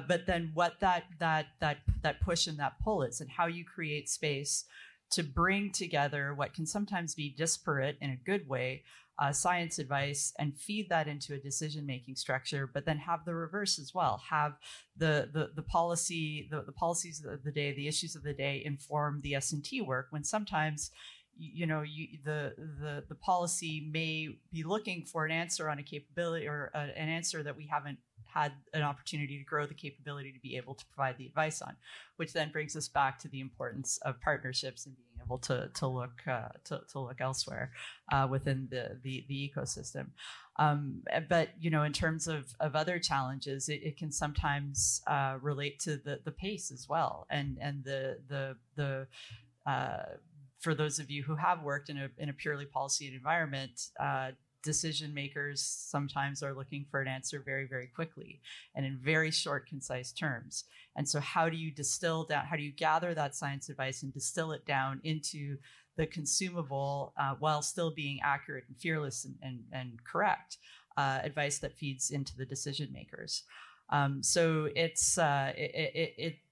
S3: But then what that push and that pull is, and how you create space to bring together what can sometimes be disparate in a good way, science advice, and feed that into a decision-making structure, but then have the reverse as well. Have the policies of the day, the issues of the day inform the S&T work, when sometimes the policy may be looking for an answer on a capability, or an answer that we haven't had an opportunity to grow the capability to be able to provide the advice on, which then brings us back to the importance of partnerships and being able to look elsewhere within the ecosystem. But in terms of other challenges, it can sometimes relate to the pace as well, and the for those of you who have worked in a purely policy environment, decision makers sometimes are looking for an answer very, very quickly and in very short, concise terms. And so how do you gather that science advice and distill it down into the consumable while still being accurate and fearless and correct advice that feeds into the decision makers? So it's I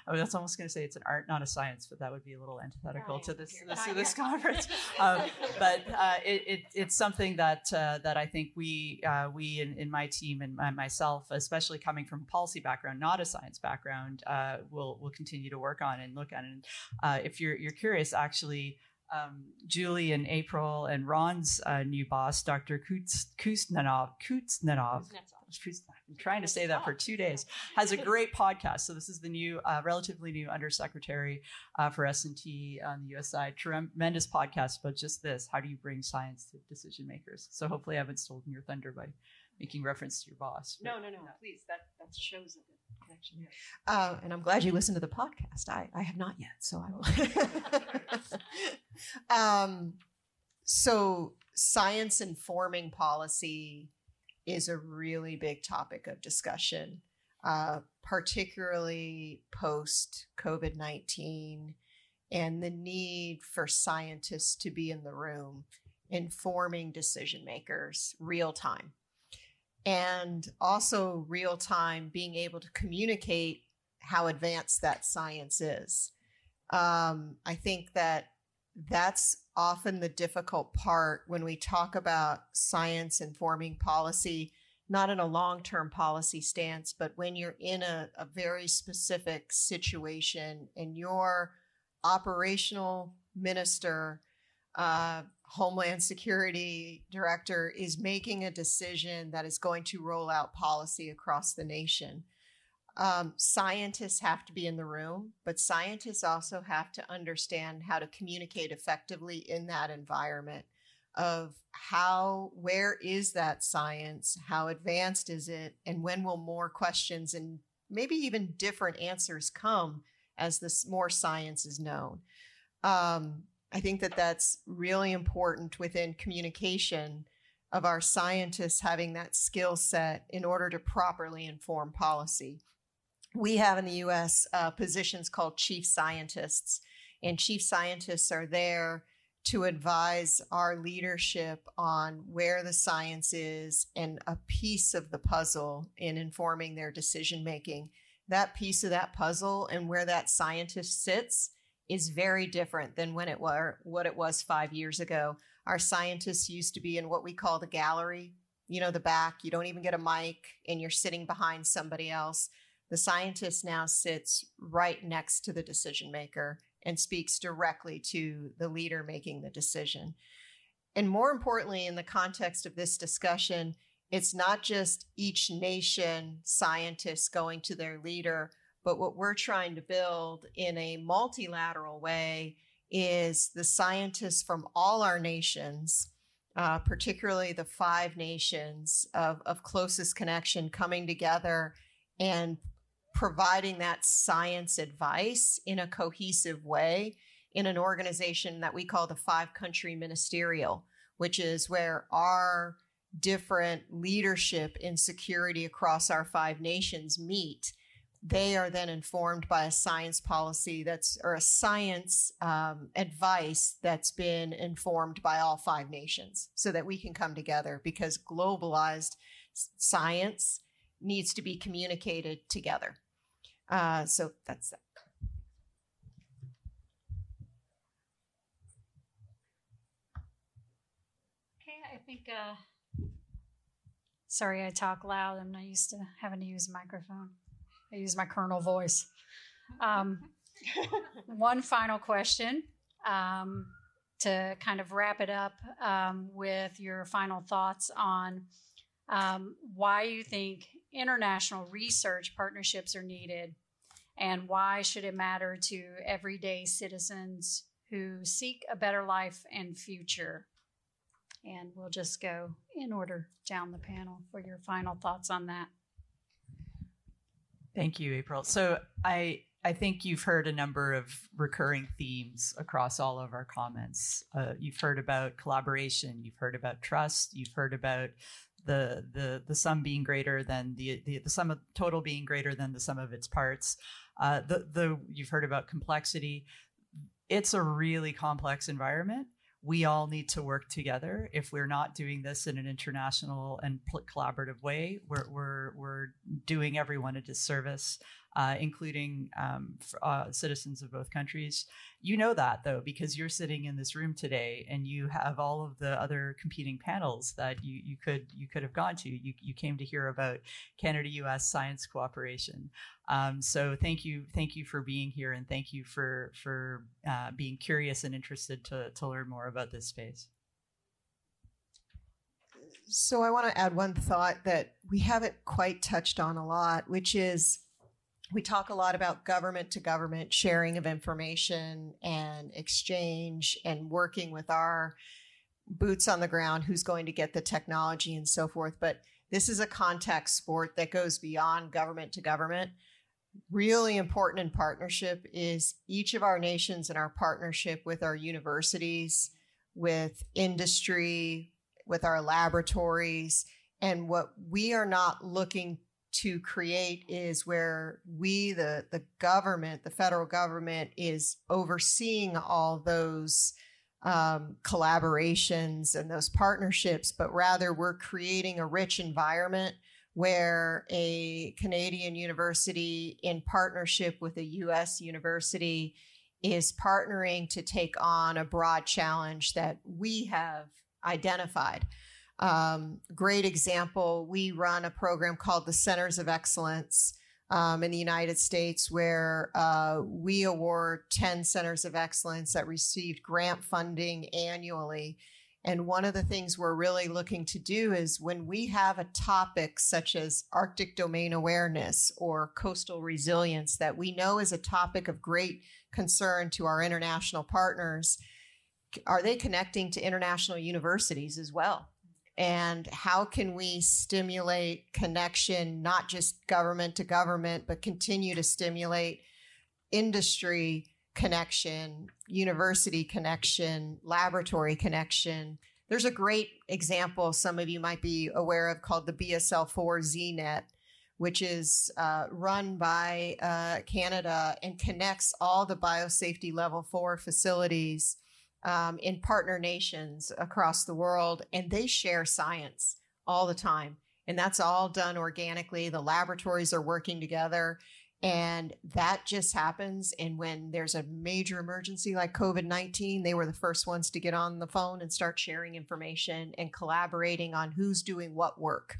S3: was almost going to say it's an art, not a science, but that would be a little antithetical to this conference. But it's something that I think we in my team and myself, especially coming from a policy background, not a science background, will continue to work on and look at. And if you're curious, actually. Julie and April and Ron's new boss, Dr. Kuznetsov, I've been trying to say that for 2 days, has a great podcast. So this is the new, relatively new undersecretary for S&T on the U.S. side. Tremendous podcast about just this. How do you bring science to decision makers? So hopefully I haven't stolen your thunder by making reference to your boss.
S4: No. Please, that shows it. Connection. And I'm glad you listened to the podcast. I have not yet, so I will. So science informing policy is a really big topic of discussion, particularly post COVID-19, and the need for scientists to be in the room informing decision makers real time. And also real time being able to communicate how advanced that science is. I think that's often the difficult part when we talk about science informing policy, not in a long-term policy stance, but when you're in a very specific situation and your operational minister, Homeland Security Director is making a decision that is going to roll out policy across the nation. Scientists have to be in the room, but scientists also have to understand how to communicate effectively in that environment of where is that science, how advanced is it, and when will more questions and maybe even different answers come as this more science is known. I think that's really important within communication of our scientists having that skill set in order to properly inform policy. We have in the U.S. Positions called chief scientists, and chief scientists are there to advise our leadership on where the science is and a piece of the puzzle in informing their decision making. That piece of that puzzle and where that scientist sits is very different than what it was 5 years ago. Our scientists used to be in what we call the gallery, the back. You don't even get a mic and you're sitting behind somebody else. The scientist now sits right next to the decision maker and speaks directly to the leader making the decision. And more importantly, in the context of this discussion, it's not just each nation scientists going to their leader, but what we're trying to build in a multilateral way is the scientists from all our nations, particularly the 5 nations of closest connection, coming together and providing that science advice in a cohesive way in an organization that we call the 5-country ministerial, which is where our different leadership in security across our 5 nations meet. They are then informed by a science policy or a science advice that's been informed by all 5 nations so that we can come together, because globalized science needs to be communicated together. So that's that.
S2: Okay, I think, sorry I talk loud. I'm not used to having to use a microphone. I use my colonel voice. One final question to kind of wrap it up with your final thoughts on why you think international research partnerships are needed And why should it matter to everyday citizens who seek a better life and future? And we'll just go in order down the panel for your final thoughts on that.
S3: Thank you, April. So I think you've heard a number of recurring themes across all of our comments. You've heard about collaboration. You've heard about trust. You've heard about the sum being greater than the sum of total being greater than the sum of its parts. You've heard about complexity. It's a really complex environment. We all need to work together. If we're not doing this in an international and collaborative way, we're doing everyone a disservice, including citizens of both countries. You know that, though, because you're sitting in this room today and you have all of the other competing panels that you could have gone to. You came to hear about Canada-US science cooperation. So thank you for being here, and thank you for being curious and interested to learn more about this space.
S4: So I want to add one thought that we haven't quite touched on a lot, which is we talk a lot about government to government sharing of information and exchange and working with our boots on the ground, who's going to get the technology and so forth. But this is a contact sport that goes beyond government to government. Really important in partnership is each of our nations and our partnership with our universities, with industry, with our laboratories. And what we are not looking to create is where we, the government, the federal government, is overseeing all those collaborations and those partnerships, but rather we're creating a rich environment where a Canadian university in partnership with a US university is partnering to take on a broad challenge that we have identified. Great example, we run a program called the Centers of Excellence in the United States, where we award 10 centers of excellence that received grant funding annually. And one of the things we're really looking to do is when we have a topic such as Arctic domain awareness or coastal resilience that we know is a topic of great concern to our international partners, are they connecting to international universities as well? And how can we stimulate connection, not just government to government, but continue to stimulate industry connection, university connection, laboratory connection? There's a great example some of you might be aware of called the BSL-4 ZNet, which is run by Canada and connects all the biosafety level 4 facilities in partner nations across the world, and they share science all the time. And that's all done organically. The laboratories are working together, and that just happens. And when there's a major emergency like COVID-19, they were the first ones to get on the phone and start sharing information and collaborating on who's doing what work.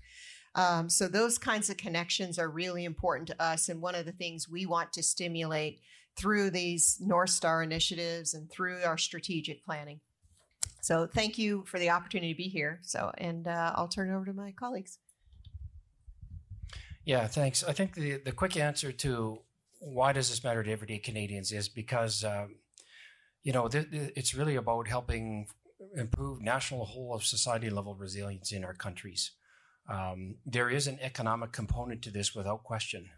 S4: So those kinds of connections are really important to us. And one of the things we want to stimulate through these North Star initiatives and through our strategic planning. So thank you for the opportunity to be here. And I'll turn it over to my colleagues.
S5: Yeah, thanks. I think the quick answer to why does this matter to everyday Canadians is because, it's really about helping improve national whole of society level resilience in our countries. There is an economic component to this without question.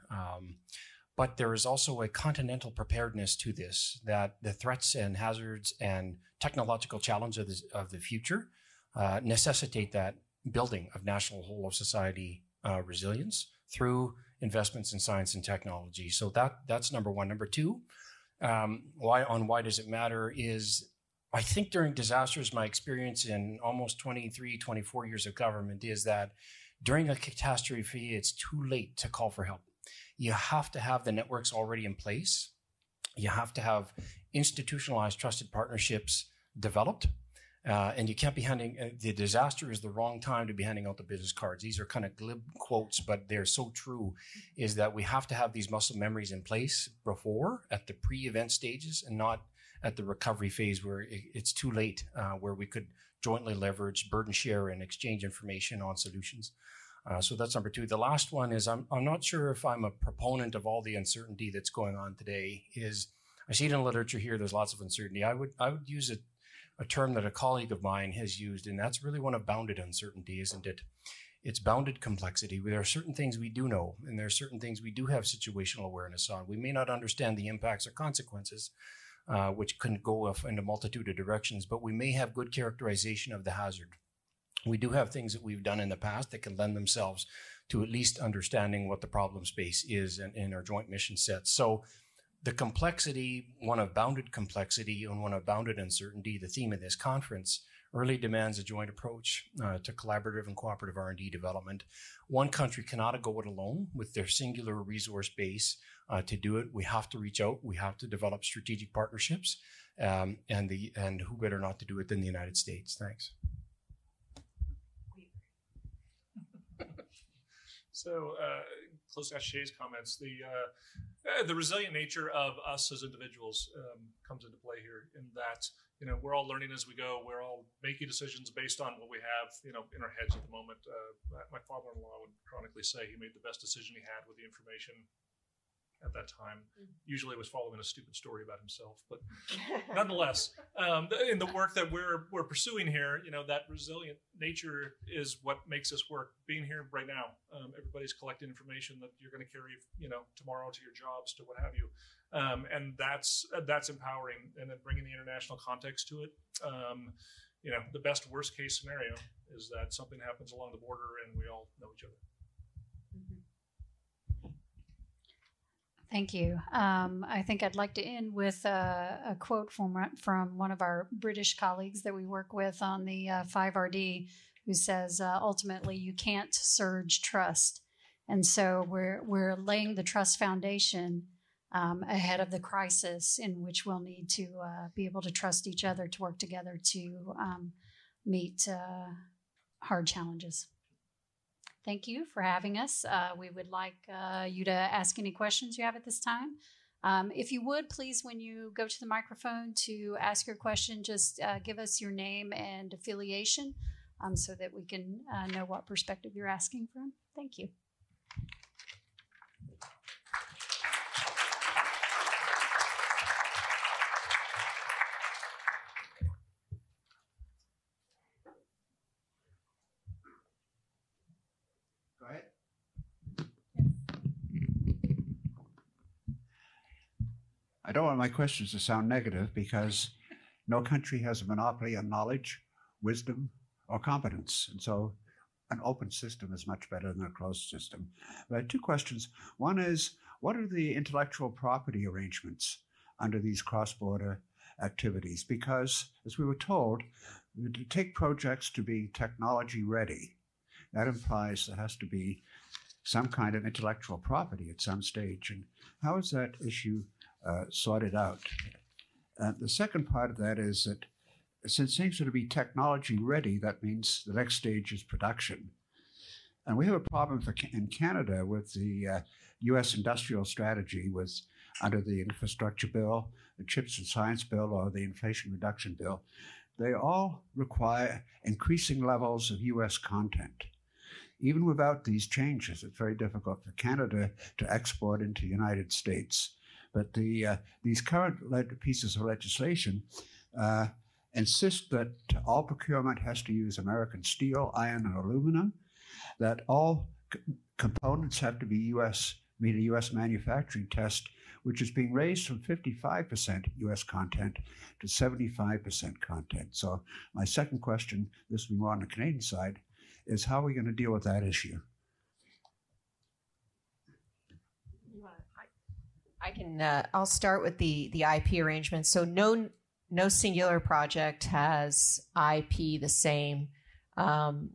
S5: But there is also a continental preparedness to this, that the threats and hazards and technological challenges of the future necessitate that building of national whole of society resilience through investments in science and technology. So that's number one. Number two, why does it matter is, I think during disasters, my experience in almost 23, 24 years of government is that during a catastrophe, it's too late to call for help. You have to have the networks already in place. You have to have institutionalized trusted partnerships developed. And you can't be the disaster is the wrong time to be handing out the business cards. These are kind of glib quotes, but they're so true, is that we have to have these muscle memories in place before, at the pre-event stages, and not at the recovery phase where it's too late, where we could jointly leverage, burden share, and exchange information on solutions. So that's number two. The last one is I'm not sure if I'm a proponent of all the uncertainty that's going on today. I see it in literature here, there's lots of uncertainty. I would use a term that a colleague of mine has used, and that's really one of bounded uncertainty, isn't it? It's bounded complexity. There are certain things we do know, and there are certain things we do have situational awareness on. We may not understand the impacts or consequences, which can go in a multitude of directions, but we may have good characterization of the hazard. We do have things that we've done in the past that can lend themselves to at least understanding what the problem space is in our joint mission sets. So the complexity, one of bounded complexity and one of bounded uncertainty, the theme of this conference, really demands a joint approach to collaborative and cooperative R&D development. One country cannot go it alone with their singular resource base to do it. We have to reach out. We have to develop strategic partnerships, and who better not to do it than the United States? Thanks.
S6: So, close to Shay's comments, the resilient nature of us as individuals comes into play here. In that, we're all learning as we go. We're all making decisions based on what we have, in our heads at the moment. My father-in-law would chronically say he made the best decision he had with the information at that time. Usually it was following a stupid story about himself, but nonetheless, in the work that we're pursuing here, that resilient nature is what makes us work. Being here right now, everybody's collecting information that you're going to carry, tomorrow to your jobs, to what have you, and that's empowering. And then bringing the international context to it, the best worst case scenario is that something happens along the border and we all know each other.
S2: Thank you. I think I'd like to end with a quote from one of our British colleagues that we work with on the 5RD, who says, ultimately, you can't surge trust. And so we're laying the trust foundation ahead of the crisis, in which we'll need to be able to trust each other to work together to meet hard challenges. Thank you for having us. We would like you to ask any questions you have at this time. If you would, please, when you go to the microphone to ask your question, just give us your name and affiliation so that we can know what perspective you're asking from. Thank you.
S7: I don't want my questions to sound negative, because no country has a monopoly on knowledge, wisdom, or competence. And so an open system is much better than a closed system. But I have two questions. One is, what are the intellectual property arrangements under these cross-border activities? Because, as we were told, to take projects to be technology ready, that implies there has to be some kind of intellectual property at some stage. And how is that issue sorted out? The second part of that is that since things are to be technology ready, that means the next stage is production. And we have a problem in Canada with the U.S. industrial strategy under the infrastructure bill, the CHIPS and Science bill, or the Inflation Reduction bill. They all require increasing levels of U.S. content. Even without these changes, it's very difficult for Canada to export into the United States. But these current pieces of legislation insist that all procurement has to use American steel, iron, and aluminum, that all components have to be meet a U.S. manufacturing test, which is being raised from 55% U.S. content to 75% content. So my second question, this will be more on the Canadian side, is how are we going to deal with that issue?
S4: I'll start with the IP arrangement. So no singular project has IP the same.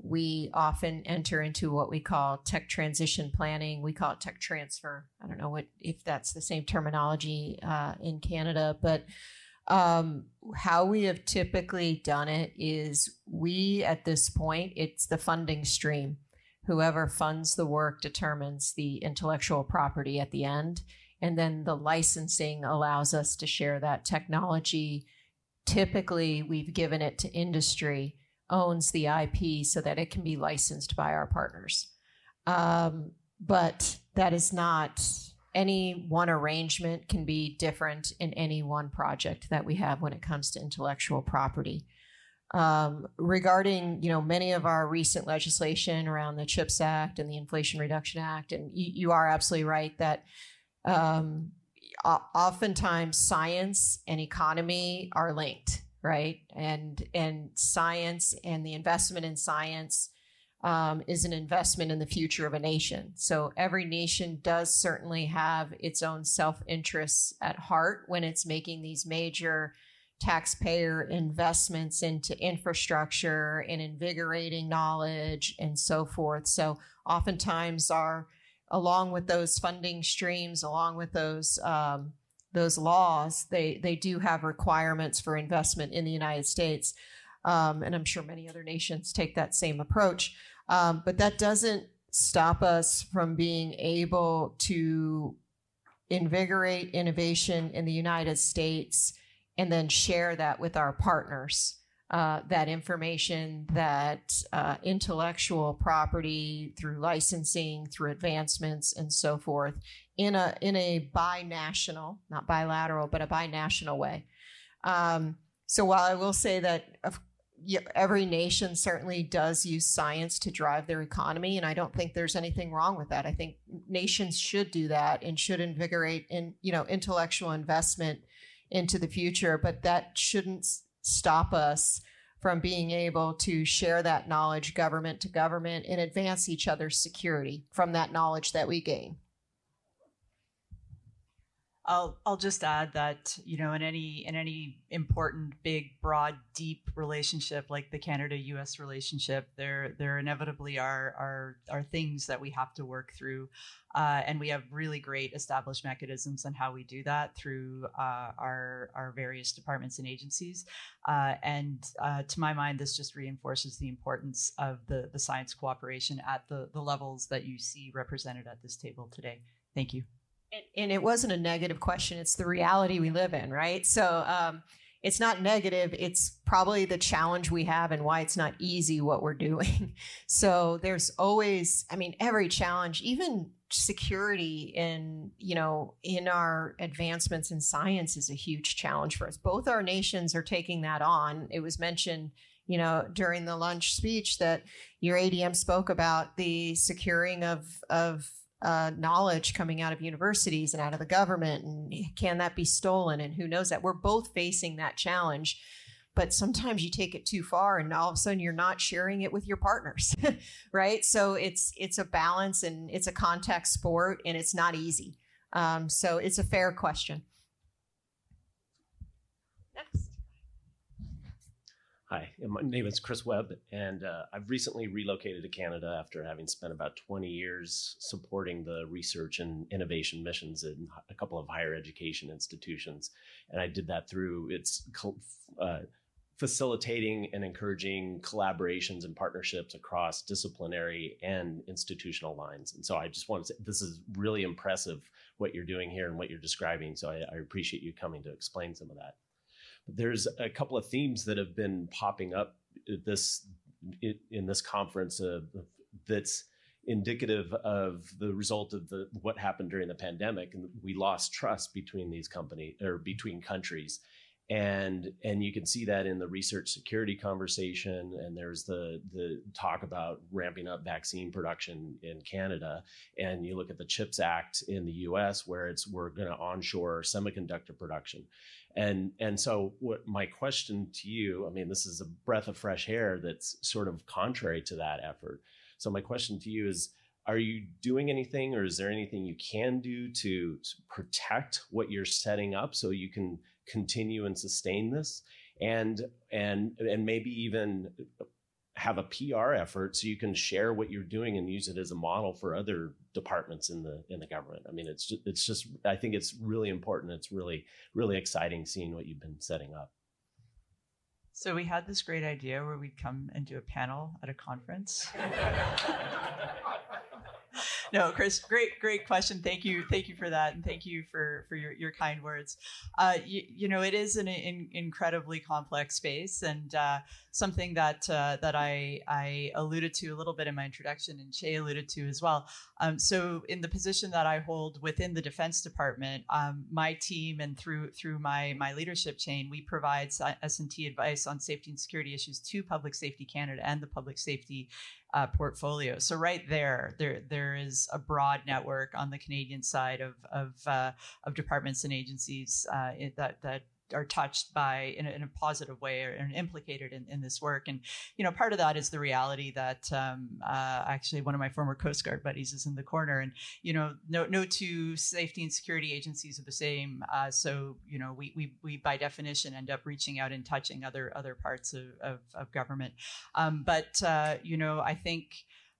S4: We often enter into what we call tech transition planning. We call it tech transfer. I don't know if that's the same terminology in Canada, but how we have typically done it is at this point, it's the funding stream. Whoever funds the work determines the intellectual property at the end. And then the licensing allows us to share that technology. Typically, we've given it to industry, owns the IP so that it can be licensed by our partners. But that is not, any one arrangement can be different in any one project that we have when it comes to intellectual property. Regarding, many of our recent legislation around the CHIPS Act and the Inflation Reduction Act, and you are absolutely right that oftentimes science and economy are linked, right? And science and the investment in science is an investment in the future of a nation. So every nation does certainly have its own self-interests at heart when it's making these major taxpayer investments into infrastructure and invigorating knowledge and so forth. So oftentimes along with those funding streams, along with those laws, they do have requirements for investment in the United States. And I'm sure many other nations take that same approach. But that doesn't stop us from being able to invigorate innovation in the United States and then share that with our partners. That information, that intellectual property through licensing, through advancements and so forth in a binational, not bilateral, but a binational way. So while I will say that every nation certainly does use science to drive their economy, and I don't think there's anything wrong with that. I think nations should do that and should invigorate intellectual investment into the future, but that shouldn't stop us from being able to share that knowledge government to government and advance each other's security from that knowledge that we gain.
S3: I'll just add that, in any important, big, broad, deep relationship like the Canada-US relationship, there inevitably are things that we have to work through, and we have really great established mechanisms on how we do that through our various departments and agencies. And to my mind, this just reinforces the importance of the science cooperation at the levels that you see represented at this table today. Thank you.
S4: And it wasn't a negative question. It's the reality we live in, right? So it's not negative. It's probably the challenge we have and why it's not easy what we're doing. So there's always, every challenge, even security in our advancements in science is a huge challenge for us. Both our nations are taking that on. It was mentioned during the lunch speech that your ADM spoke about the securing of knowledge coming out of universities and out of the government, and can that be stolen, and who knows that? We're both facing that challenge, but sometimes you take it too far and all of a sudden you're not sharing it with your partners, right? So it's a balance, and it's a contact sport, and it's not easy. So it's a fair question. Next.
S8: Hi, my name is Chris Webb, and I've recently relocated to Canada after having spent about 20 years supporting the research and innovation missions in a couple of higher education institutions. And I did that through facilitating and encouraging collaborations and partnerships across disciplinary and institutional lines. And so I just want to say, this is really impressive what you're doing here and what you're describing. So I appreciate you coming to explain some of that. There's a couple of themes that have been popping up in this conference that's indicative of the result of what happened during the pandemic, and we lost trust between these between countries, and you can see that in the research security conversation. And there's the talk about ramping up vaccine production in Canada, and you look at the CHIPS Act in the U.S. where we're going to onshore semiconductor production. And so what my question to you, this is a breath of fresh air that's sort of contrary to that effort. So my question to you is, are you doing anything, or is there anything you can do to protect what you're setting up so you can continue and sustain this, and maybe even have a PR effort so you can share what you're doing and use it as a model for other departments in the government? It's just I think it's really important. It's really, really exciting seeing what you've been setting up.
S3: So we had this great idea where we'd come and do a panel at a conference. No, Chris, great question. Thank you for that, and thank you for your kind words. It is an incredibly complex space, and something that I alluded to a little bit in my introduction, and Shay alluded to as well. So, in the position that I hold within the Defense Department, my team and through my leadership chain, we provide S&T advice on safety and security issues to Public Safety Canada and the Public Safety portfolio. So right there is a broad network on the Canadian side of departments and agencies that are touched by in a positive way or implicated in this work. And part of that is the reality that actually one of my former Coast Guard buddies is in the corner, and no two safety and security agencies are the same. So we by definition end up reaching out and touching other parts of government. But I think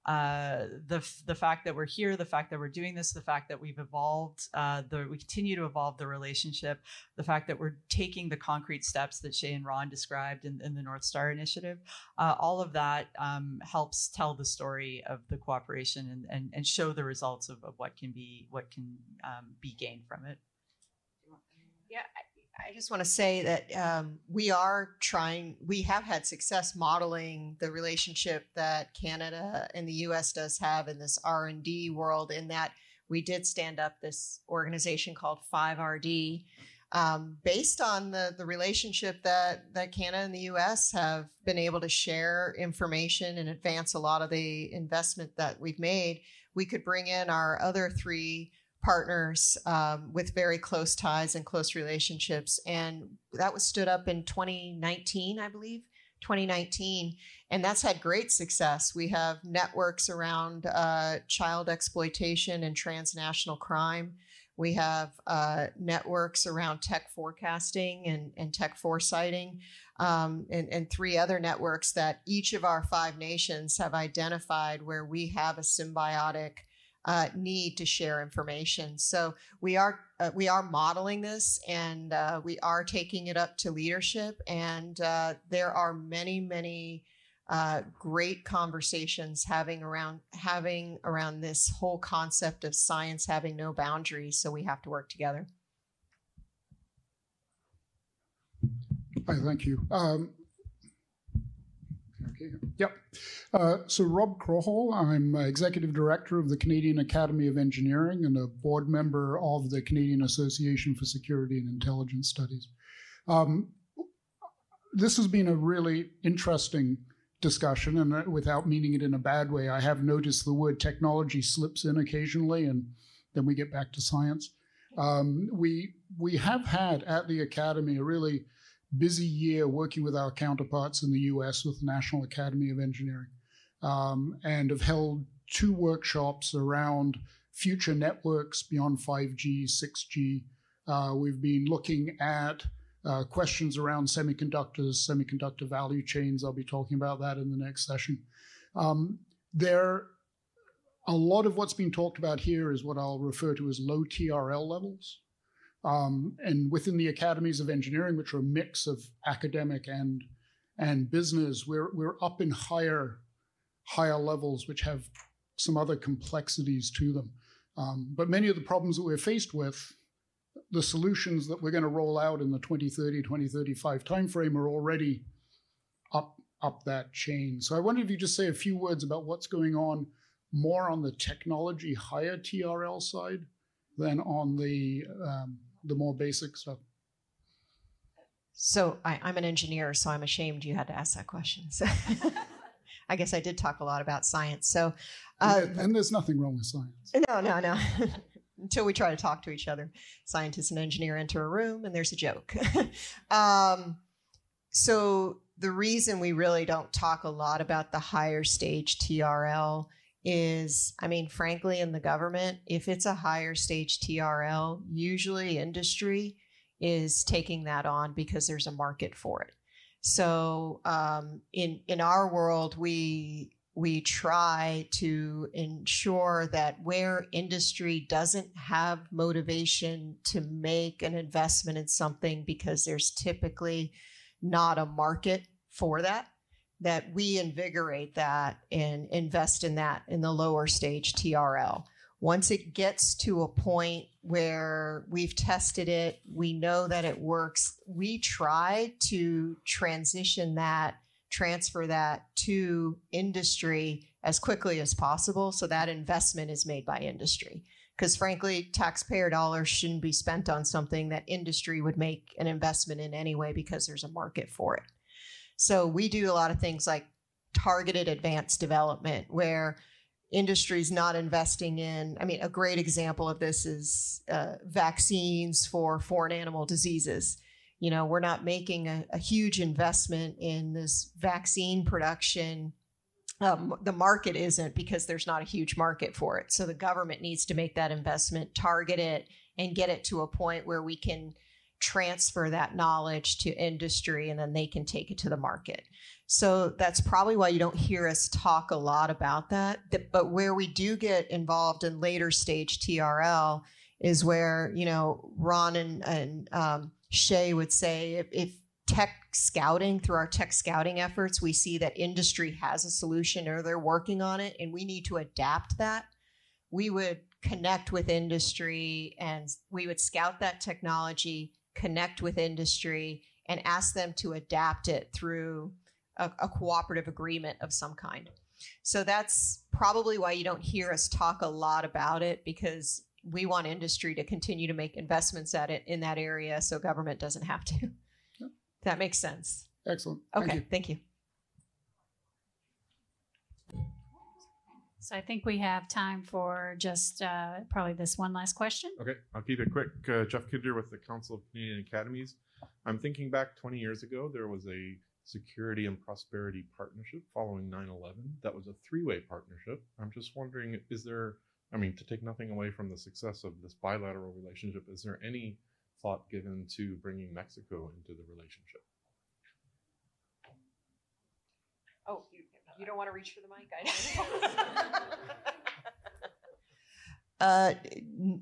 S3: the fact that we're here, the fact that we're doing this, the fact that we've evolved, we continue to evolve the relationship, the fact that we're taking the concrete steps that Shay and Ron described in the North Star Initiative, all of that helps tell the story of the cooperation and show the results of what can be gained from it.
S4: Yeah, I just want to say that we have had success modeling the relationship that Canada and the U.S. does have in this R&D world, in that we did stand up this organization called 5RD based on the relationship that Canada and the U.S. have been able to share information and advance a lot of the investment that we've made. We could bring in our other three partners with very close ties and close relationships. And that was stood up in 2019, I believe, 2019. And that's had great success. We have networks around child exploitation and transnational crime. We have networks around tech forecasting and tech foresighting, and three other networks that each of our 5 nations have identified where we have a symbiotic need to share information. So we are modeling this, and we are taking it up to leadership. And there are many great conversations having around this whole concept of science having no boundaries. So we have to work together.
S9: Hi, thank you. Okay. Yep. So Rob Crowhall, I'm Executive Director of the Canadian Academy of Engineering and a board member of the Canadian Association for Security and Intelligence Studies. This has been a really interesting discussion, and without meaning it in a bad way, I have noticed the word technology slips in occasionally, and then we get back to science. We have had at the Academy a really busy year working with our counterparts in the US with the National Academy of Engineering, and have held 2 workshops around future networks beyond 5G, 6G. We've been looking at questions around semiconductors, semiconductor value chains. I'll be talking about that in the next session. A lot of what's being talked about here is what I'll refer to as low TRL levels. And within the academies of engineering, which are a mix of academic and business, we're up in higher levels, which have some other complexities to them. But many of the problems that we're faced with, the solutions that we're going to roll out in the 2030, 2035 timeframe are already up that chain. So I wonder if you just say a few words about what's going on more on the technology higher TRL side than on the more basic stuff.
S4: So I'm an engineer, so I'm ashamed you had to ask that question. So I guess I did talk a lot about science. So
S9: and there's nothing wrong with science.
S4: No. Until we try to talk to each other. Scientist and engineer enter a room and there's a joke. So the reason we really don't talk a lot about the higher stage TRL is, frankly, in the government, if it's a higher stage TRL, usually industry is taking that on because there's a market for it. So in our world, we try to ensure that where industry doesn't have motivation to make an investment in something because there's typically not a market for that we invigorate that and invest in that in the lower stage TRL. Once it gets to a point where we've tested it, we know that it works, we try to transfer that to industry as quickly as possible so that investment is made by industry. Because frankly, taxpayer dollars shouldn't be spent on something that industry would make an investment in anyway because there's a market for it. So we do a lot of things like targeted advanced development where industry's not investing in, a great example of this is vaccines for foreign animal diseases. We're not making a huge investment in this vaccine production. The market isn't because there's not a huge market for it. So the government needs to make that investment, target it, and get it to a point where we can transfer that knowledge to industry and then they can take it to the market. So that's probably why you don't hear us talk a lot about that. But where we do get involved in later stage TRL is where, Ron and Shay would say if tech scouting, through our tech scouting efforts, we see that industry has a solution or they're working on it and we need to adapt that, we would connect with industry and we would scout that technology, connect with industry, and ask them to adapt it through a cooperative agreement of some kind. So that's probably why you don't hear us talk a lot about it, because we want industry to continue to make investments at it in that area so government doesn't have to. Yeah. That makes sense.
S9: Excellent.
S4: Okay, thank you.
S2: So I think we have time for just probably this one last question.
S10: Okay, I'll keep it quick. Jeff Kidder with the Council of Canadian Academies. I'm thinking back 20 years ago, there was a Security and Prosperity Partnership following 9/11. That was a three-way partnership. I'm just wondering, is there, to take nothing away from the success of this bilateral relationship, is there any thought given to bringing Mexico into the relationship?
S4: Oh, you don't want to reach for the mic?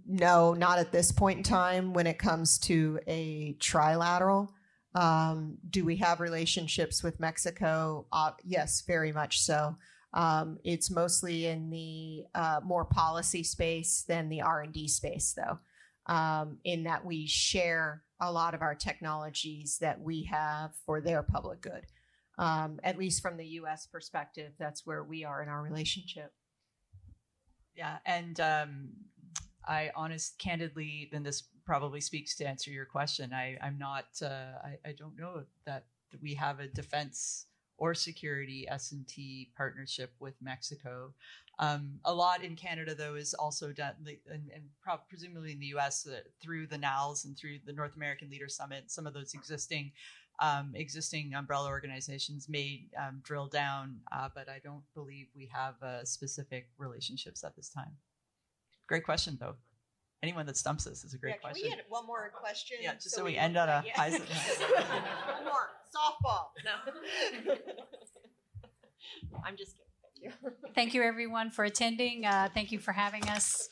S4: No, not at this point in time when it comes to a trilateral. Do we have relationships with Mexico? Yes, very much so. It's mostly in the more policy space than the R&D space, though, in that we share a lot of our technologies that we have for their public good. At least from the U.S. perspective, that's where we are in our relationship.
S3: Yeah, and I candidly, then this probably speaks to answer your question. I'm not, I don't know that we have a defense or security S&T partnership with Mexico. A lot in Canada, though, is also done, and presumably in the U.S. Through the NALS and through the North American Leader Summit. Some of those existing umbrella organizations may drill down, but I don't believe we have specific relationships at this time. Great question, though. Anyone that stumps us is a great question. Can we get one more question? Yeah, just so we end on a high. One more softball. No, I'm just kidding. Thank you.
S2: Thank you, everyone, for attending. Thank you for having us.